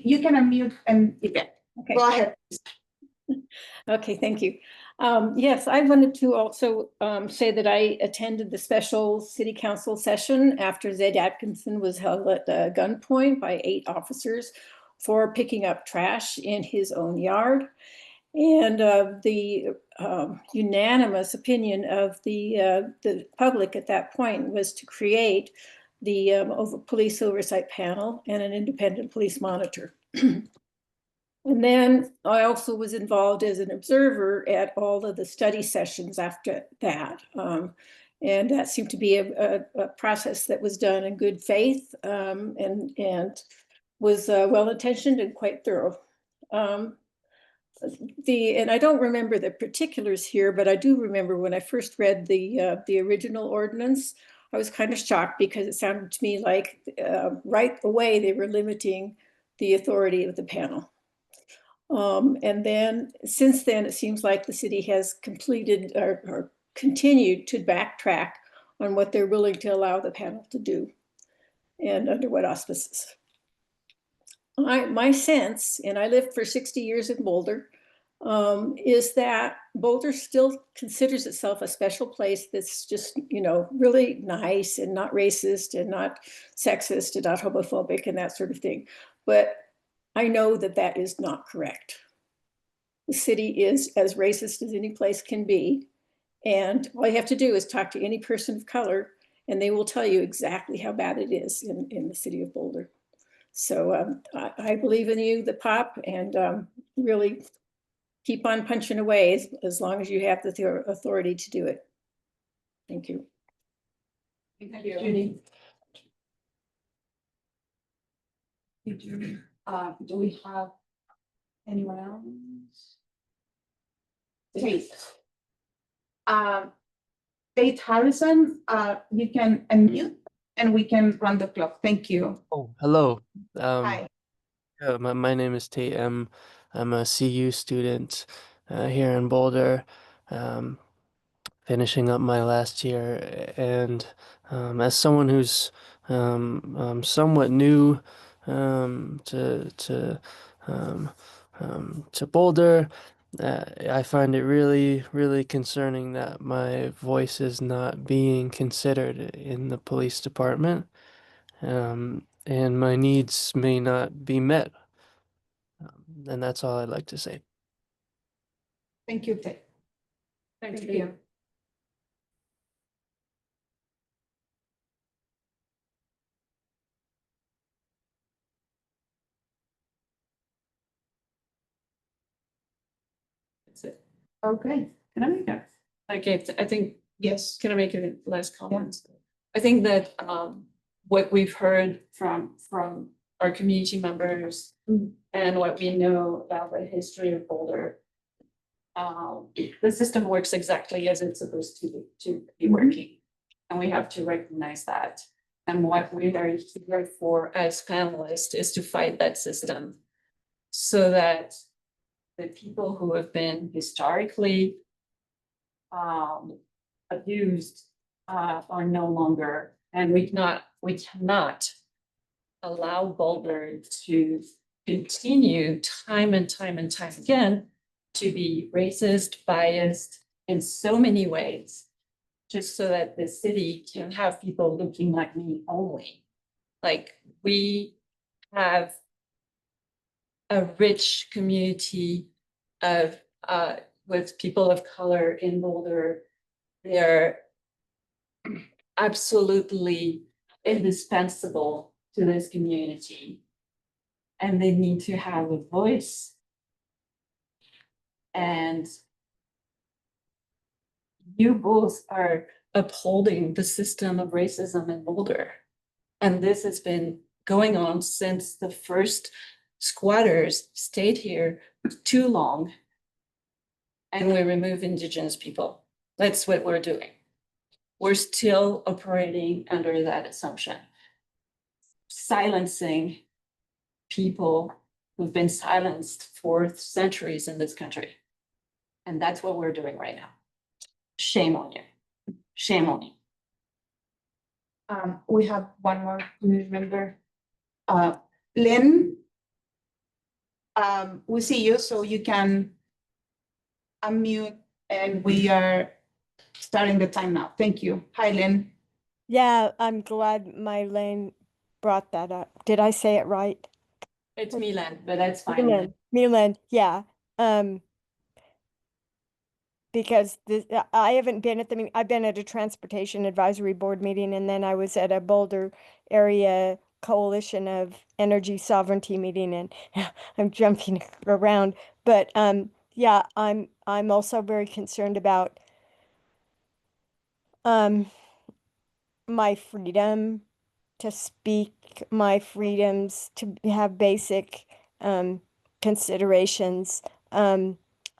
you can unmute and Okay. go ahead. Okay, thank you. Yes, I wanted to also say that I attended the special city council session after Zed Atkinson was held at gunpoint by 8 officers for picking up trash in his own yard. And the unanimous opinion of the public at that point was to create the police oversight panel and an independent police monitor. And then I also was involved as an observer at all of the study sessions after that. And that seemed to be a process that was done in good faith and was well-intentioned and quite thorough. And I don't remember the particulars here, but I do remember when I first read the original ordinance, I was kind of shocked because it sounded to me like right away they were limiting the authority of the panel. And then since then, it seems like the city has completed or continued to backtrack on what they're willing to allow the panel to do and under what auspices. My sense, and I lived for 60 years in Boulder, is that Boulder still considers itself a special place that's just, really nice and not racist and not sexist and not homophobic and that sort of thing. But I know that that is not correct. The city is as racist as any place can be. And all you have to do is talk to any person of color and they will tell you exactly how bad it is in the city of Boulder. So I believe in you, the POP, and really keep on punching away as long as you have the authority to do it. Thank you. Thank you, Judy. Do we have anyone else? Tate. Tate Harrison, you can unmute and we can run the clock. Thank you. Oh, hello. Hi. My name is Tate. I'm a CU student here in Boulder, finishing up my last year. And as someone who's somewhat new to Boulder, I find it really, really concerning that my voice is not being considered in the police department. And my needs may not be met. And that's all I'd like to say. Thank you, Tate. Thank you. That's it. Okay. Can I make that? Okay, I think, yes, can I make a last comment? I think that what we've heard from our community members and what we know about the history of Boulder, the system works exactly as it's supposed to be working. And we have to recognize that. And what we are here for as panelists is to fight that system so that the people who have been historically abused are no longer, and we cannot allow Boulder to continue time and time again to be racist, biased in so many ways, just so that the city can have people looking like me only. Like we have a rich community of, with people of color in Boulder. They're absolutely indispensable to this community. And they need to have a voice. And you both are upholding the system of racism in Boulder. And this has been going on since the first squatters stayed here too long. And we remove Indigenous people. That's what we're doing. We're still operating under that assumption. Silencing people who've been silenced for centuries in this country. And that's what we're doing right now. Shame on you. Shame on you. We have one more community member. Lynn, we see you, so you can unmute, and we are starting the time now. Thank you. Hi, Lynn. Yeah, I'm glad Mylene brought that up. Did I say it right? It's Milan, but that's fine. Milan, yeah. Because I haven't been at the meeting. I've been at a transportation advisory board meeting, and then I was at a Boulder area coalition of energy sovereignty meeting, and I'm jumping around. But yeah, I'm also very concerned about my freedom to speak, my freedoms to have basic considerations.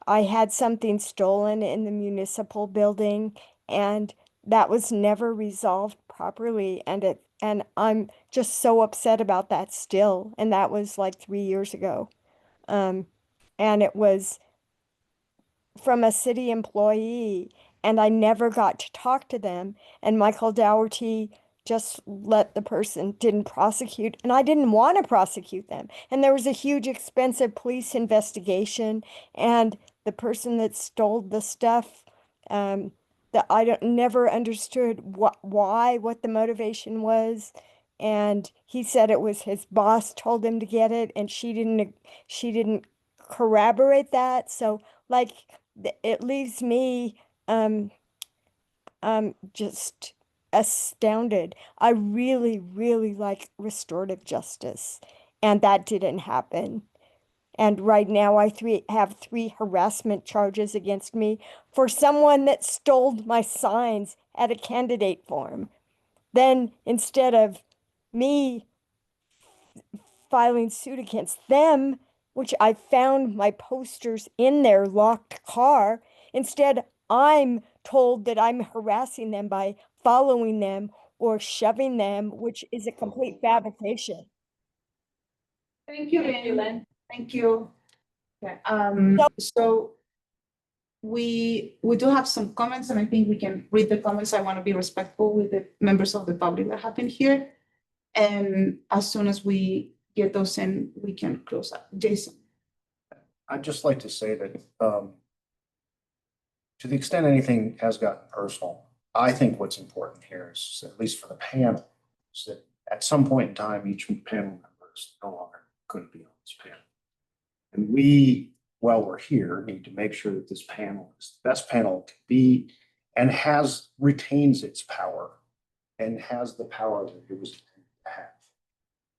I had something stolen in the municipal building, and that was never resolved properly, and I'm just so upset about that still, and that was like 3 years ago. And it was from a city employee, and I never got to talk to them, and Michael Dougherty just let the person, didn't prosecute, and I didn't want to prosecute them. And there was a huge expensive police investigation, and the person that stole the stuff, that I never understood what the motivation was. And he said it was his boss told him to get it, and she didn't corroborate that. So like it leaves me just astounded. I really, really like restorative justice, and that didn't happen. And right now I have 3 harassment charges against me for someone that stole my signs at a candidate forum. Then instead of me filing suit against them, which I found my posters in their locked car, instead I'm told that I'm harassing them by following them or shoving them, which is a complete fabrication. Thank you, Lynn. Thank you. Okay, so we do have some comments, and I think we can read the comments. I want to be respectful with the members of the public that have been here. And as soon as we get those in, we can close up. Jason. I'd just like to say that to the extent anything has gotten personal, I think what's important here is, at least for the panel, is that at some point in time, each panel member is no longer going to be on this panel. And we, while we're here, need to make sure that this panel is the best panel it can be, and retains its power, and has the power that it was intended to have.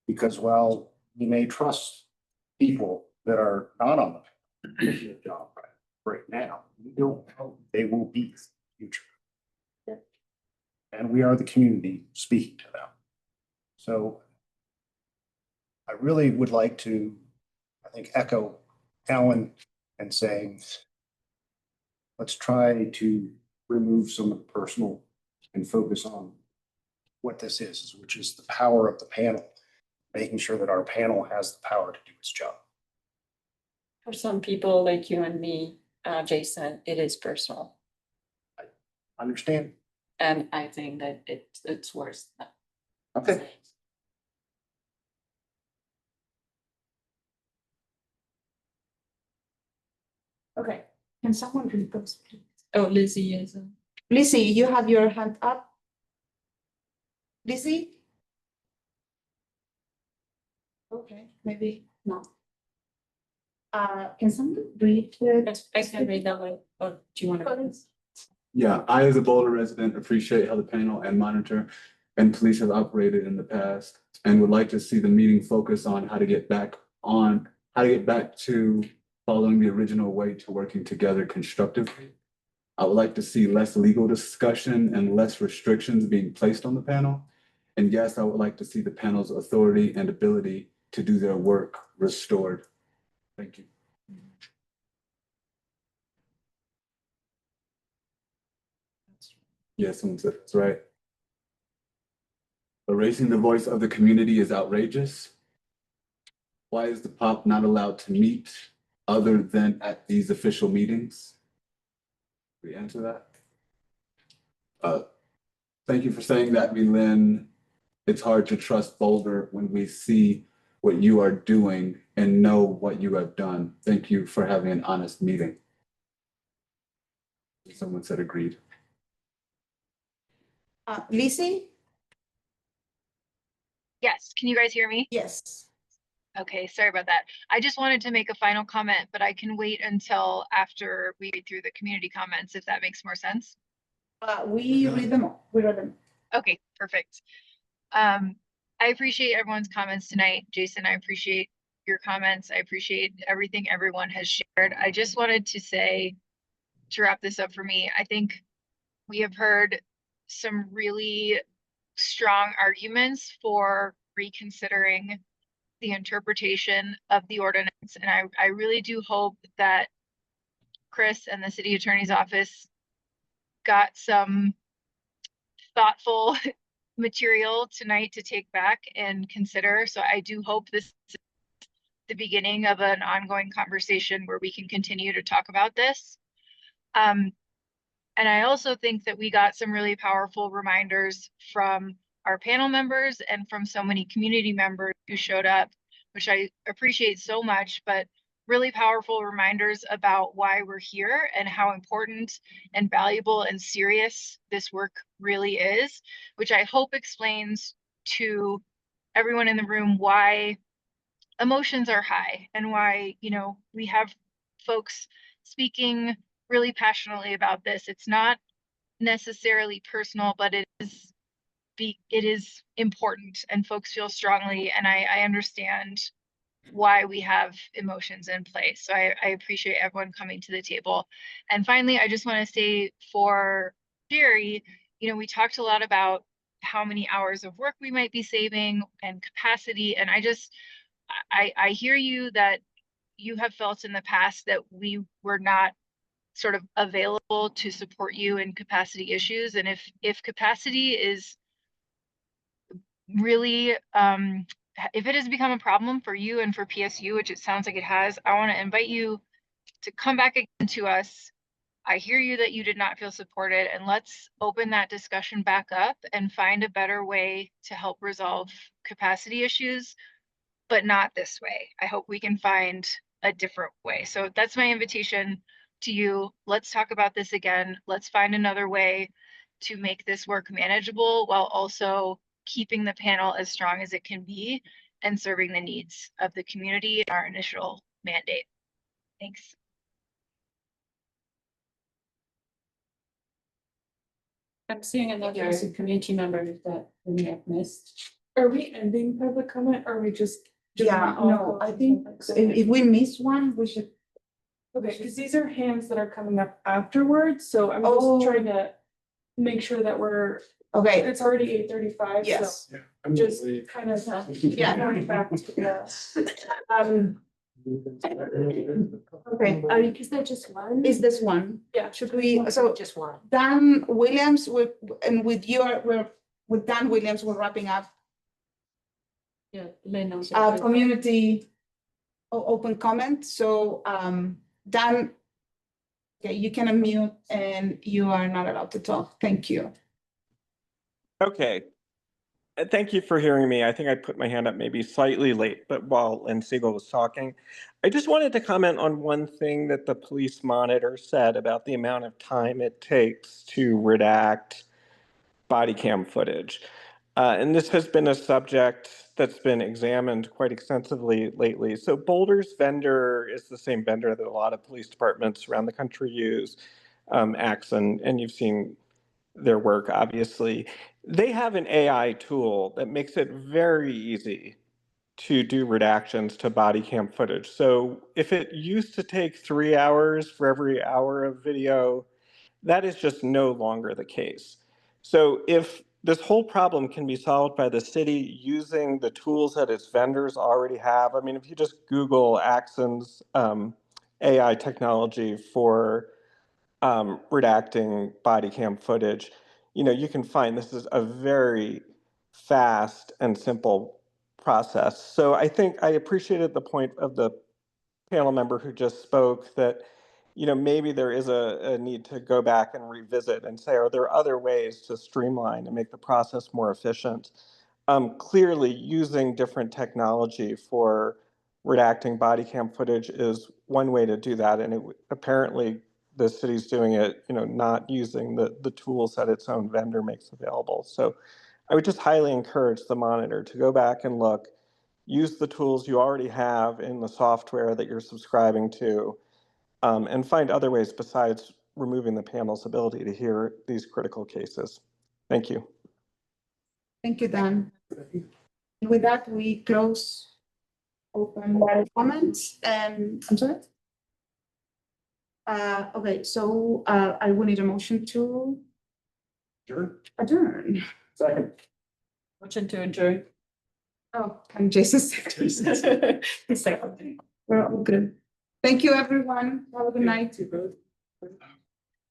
Because while you may trust people that are not on the job right now, you don't know they will be in the future. And we are the community speaking to them. So I really would like to, I think, echo Alan and saying, let's try to remove some of the personal and focus on what this is, which is the power of the panel, making sure that our panel has the power to do its job. For some people like you and me, Jason, it is personal. I understand. And I think that it's worse. Okay. Okay, can someone read those, please? Oh, Lizzie is. Lizzie, you have your hand up. Lizzie? Okay, maybe not. Can someone read it? I can read that one. Or do you want to? Yeah, I as a Boulder resident appreciate how the panel and monitor and police have operated in the past and would like to see the meeting focus on how to get back to following the original way to working together constructively. I would like to see less legal discussion and less restrictions being placed on the panel. And yes, I would like to see the panel's authority and ability to do their work restored. Thank you. Yes, someone said that's right. Erasing the voice of the community is outrageous. Why is the POP not allowed to meet other than at these official meetings? Can we answer that? Thank you for saying that, Lynn. It's hard to trust Boulder when we see what you are doing and know what you have done. Thank you for having an honest meeting. Someone said agreed. Lizzie? Yes, can you guys hear me? Yes. Okay, sorry about that. I just wanted to make a final comment, but I can wait until after we read through the community comments, if that makes more sense. We read them all. We read them. Okay, perfect. I appreciate everyone's comments tonight. Jason, I appreciate your comments. I appreciate everything everyone has shared. I just wanted to say, to wrap this up for me, I think we have heard some really strong arguments for reconsidering the interpretation of the ordinance. And I really do hope that Chris and the city attorney's office got some thoughtful material tonight to take back and consider. So I do hope this is the beginning of an ongoing conversation where we can continue to talk about this. And I also think that we got some really powerful reminders from our panel members and from so many community members who showed up, which I appreciate so much, but really powerful reminders about why we're here and how important and valuable and serious this work really is, which I hope explains to everyone in the room why emotions are high and why, you know, we have folks speaking really passionately about this. It's not necessarily personal, but it is important and folks feel strongly, and I understand why we have emotions in place. So I appreciate everyone coming to the table. And finally, I just want to say for Jerry, you know, we talked a lot about how many hours of work we might be saving and capacity. And I hear you that you have felt in the past that we were not sort of available to support you in capacity issues. And if capacity is really, if it has become a problem for you and for PSU, which it sounds like it has, I want to invite you to come back again to us. I hear you that you did not feel supported, and let's open that discussion back up and find a better way to help resolve capacity issues, but not this way. I hope we can find a different way. So that's my invitation to you. Let's talk about this again. Let's find another way to make this work manageable while also keeping the panel as strong as it can be and serving the needs of the community in our initial mandate. Thanks. I'm seeing another community member that we have missed. Are we ending public comment or are we just? Yeah, no, I think if we miss one, we should. Okay, because these are hands that are coming up afterwards, so I'm Oh. just trying to make sure that we're, Okay, it's already 8:35, so yes. just kind of. Yeah. Going back to the. Okay, Is there just one? is this one? Yeah. Should we, so Just one. Dan Williams, with Dan Williams, we're wrapping up Yeah, Lynn knows. community open comment. So Dan, okay, you can unmute and you are not allowed to talk. Thank you. Okay. Thank you for hearing me. I think I put my hand up maybe slightly late, but while Lynn Siegel was talking, I just wanted to comment on one thing that the police monitor said about the amount of time it takes to redact body cam footage. And this has been a subject that's been examined quite extensively lately. So Boulder's vendor is the same vendor that a lot of police departments around the country use, Axon, and you've seen their work, obviously. They have an AI tool that makes it very easy to do redactions to body cam footage. So if it used to take 3 hours for every hour of video, that is just no longer the case. So if this whole problem can be solved by the city using the tools that its vendors already have, I mean, if you just Google Axon's AI technology for redacting body cam footage, you can find this is a very fast and simple process. So I think I appreciated the point of the panel member who just spoke that, maybe there is a need to go back and revisit and say, are there other ways to streamline and make the process more efficient? Clearly, using different technology for redacting body cam footage is one way to do that. And apparently the city's doing it, not using the tools that its own vendor makes available. So I would just highly encourage the monitor to go back and look, use the tools you already have in the software that you're subscribing to, and find other ways besides removing the panel's ability to hear these critical cases. Thank you. Thank you, Dan. And with that, we close open comments and I'm sorry. Okay, so I will need a motion to adjourn. Second. Motion to adjourn. Oh, and Jason second. We're all good. Thank you, everyone. Have a good night.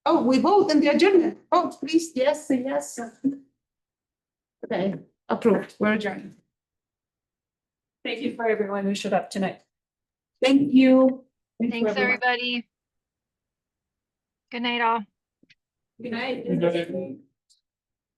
Oh, we vote in the adjournment. Oh, please, yes, say yes. Okay, approved. We're adjourned. Thank you for everyone who showed up tonight. Thank you. Thanks, everybody. Good night, all. Good night. Good night.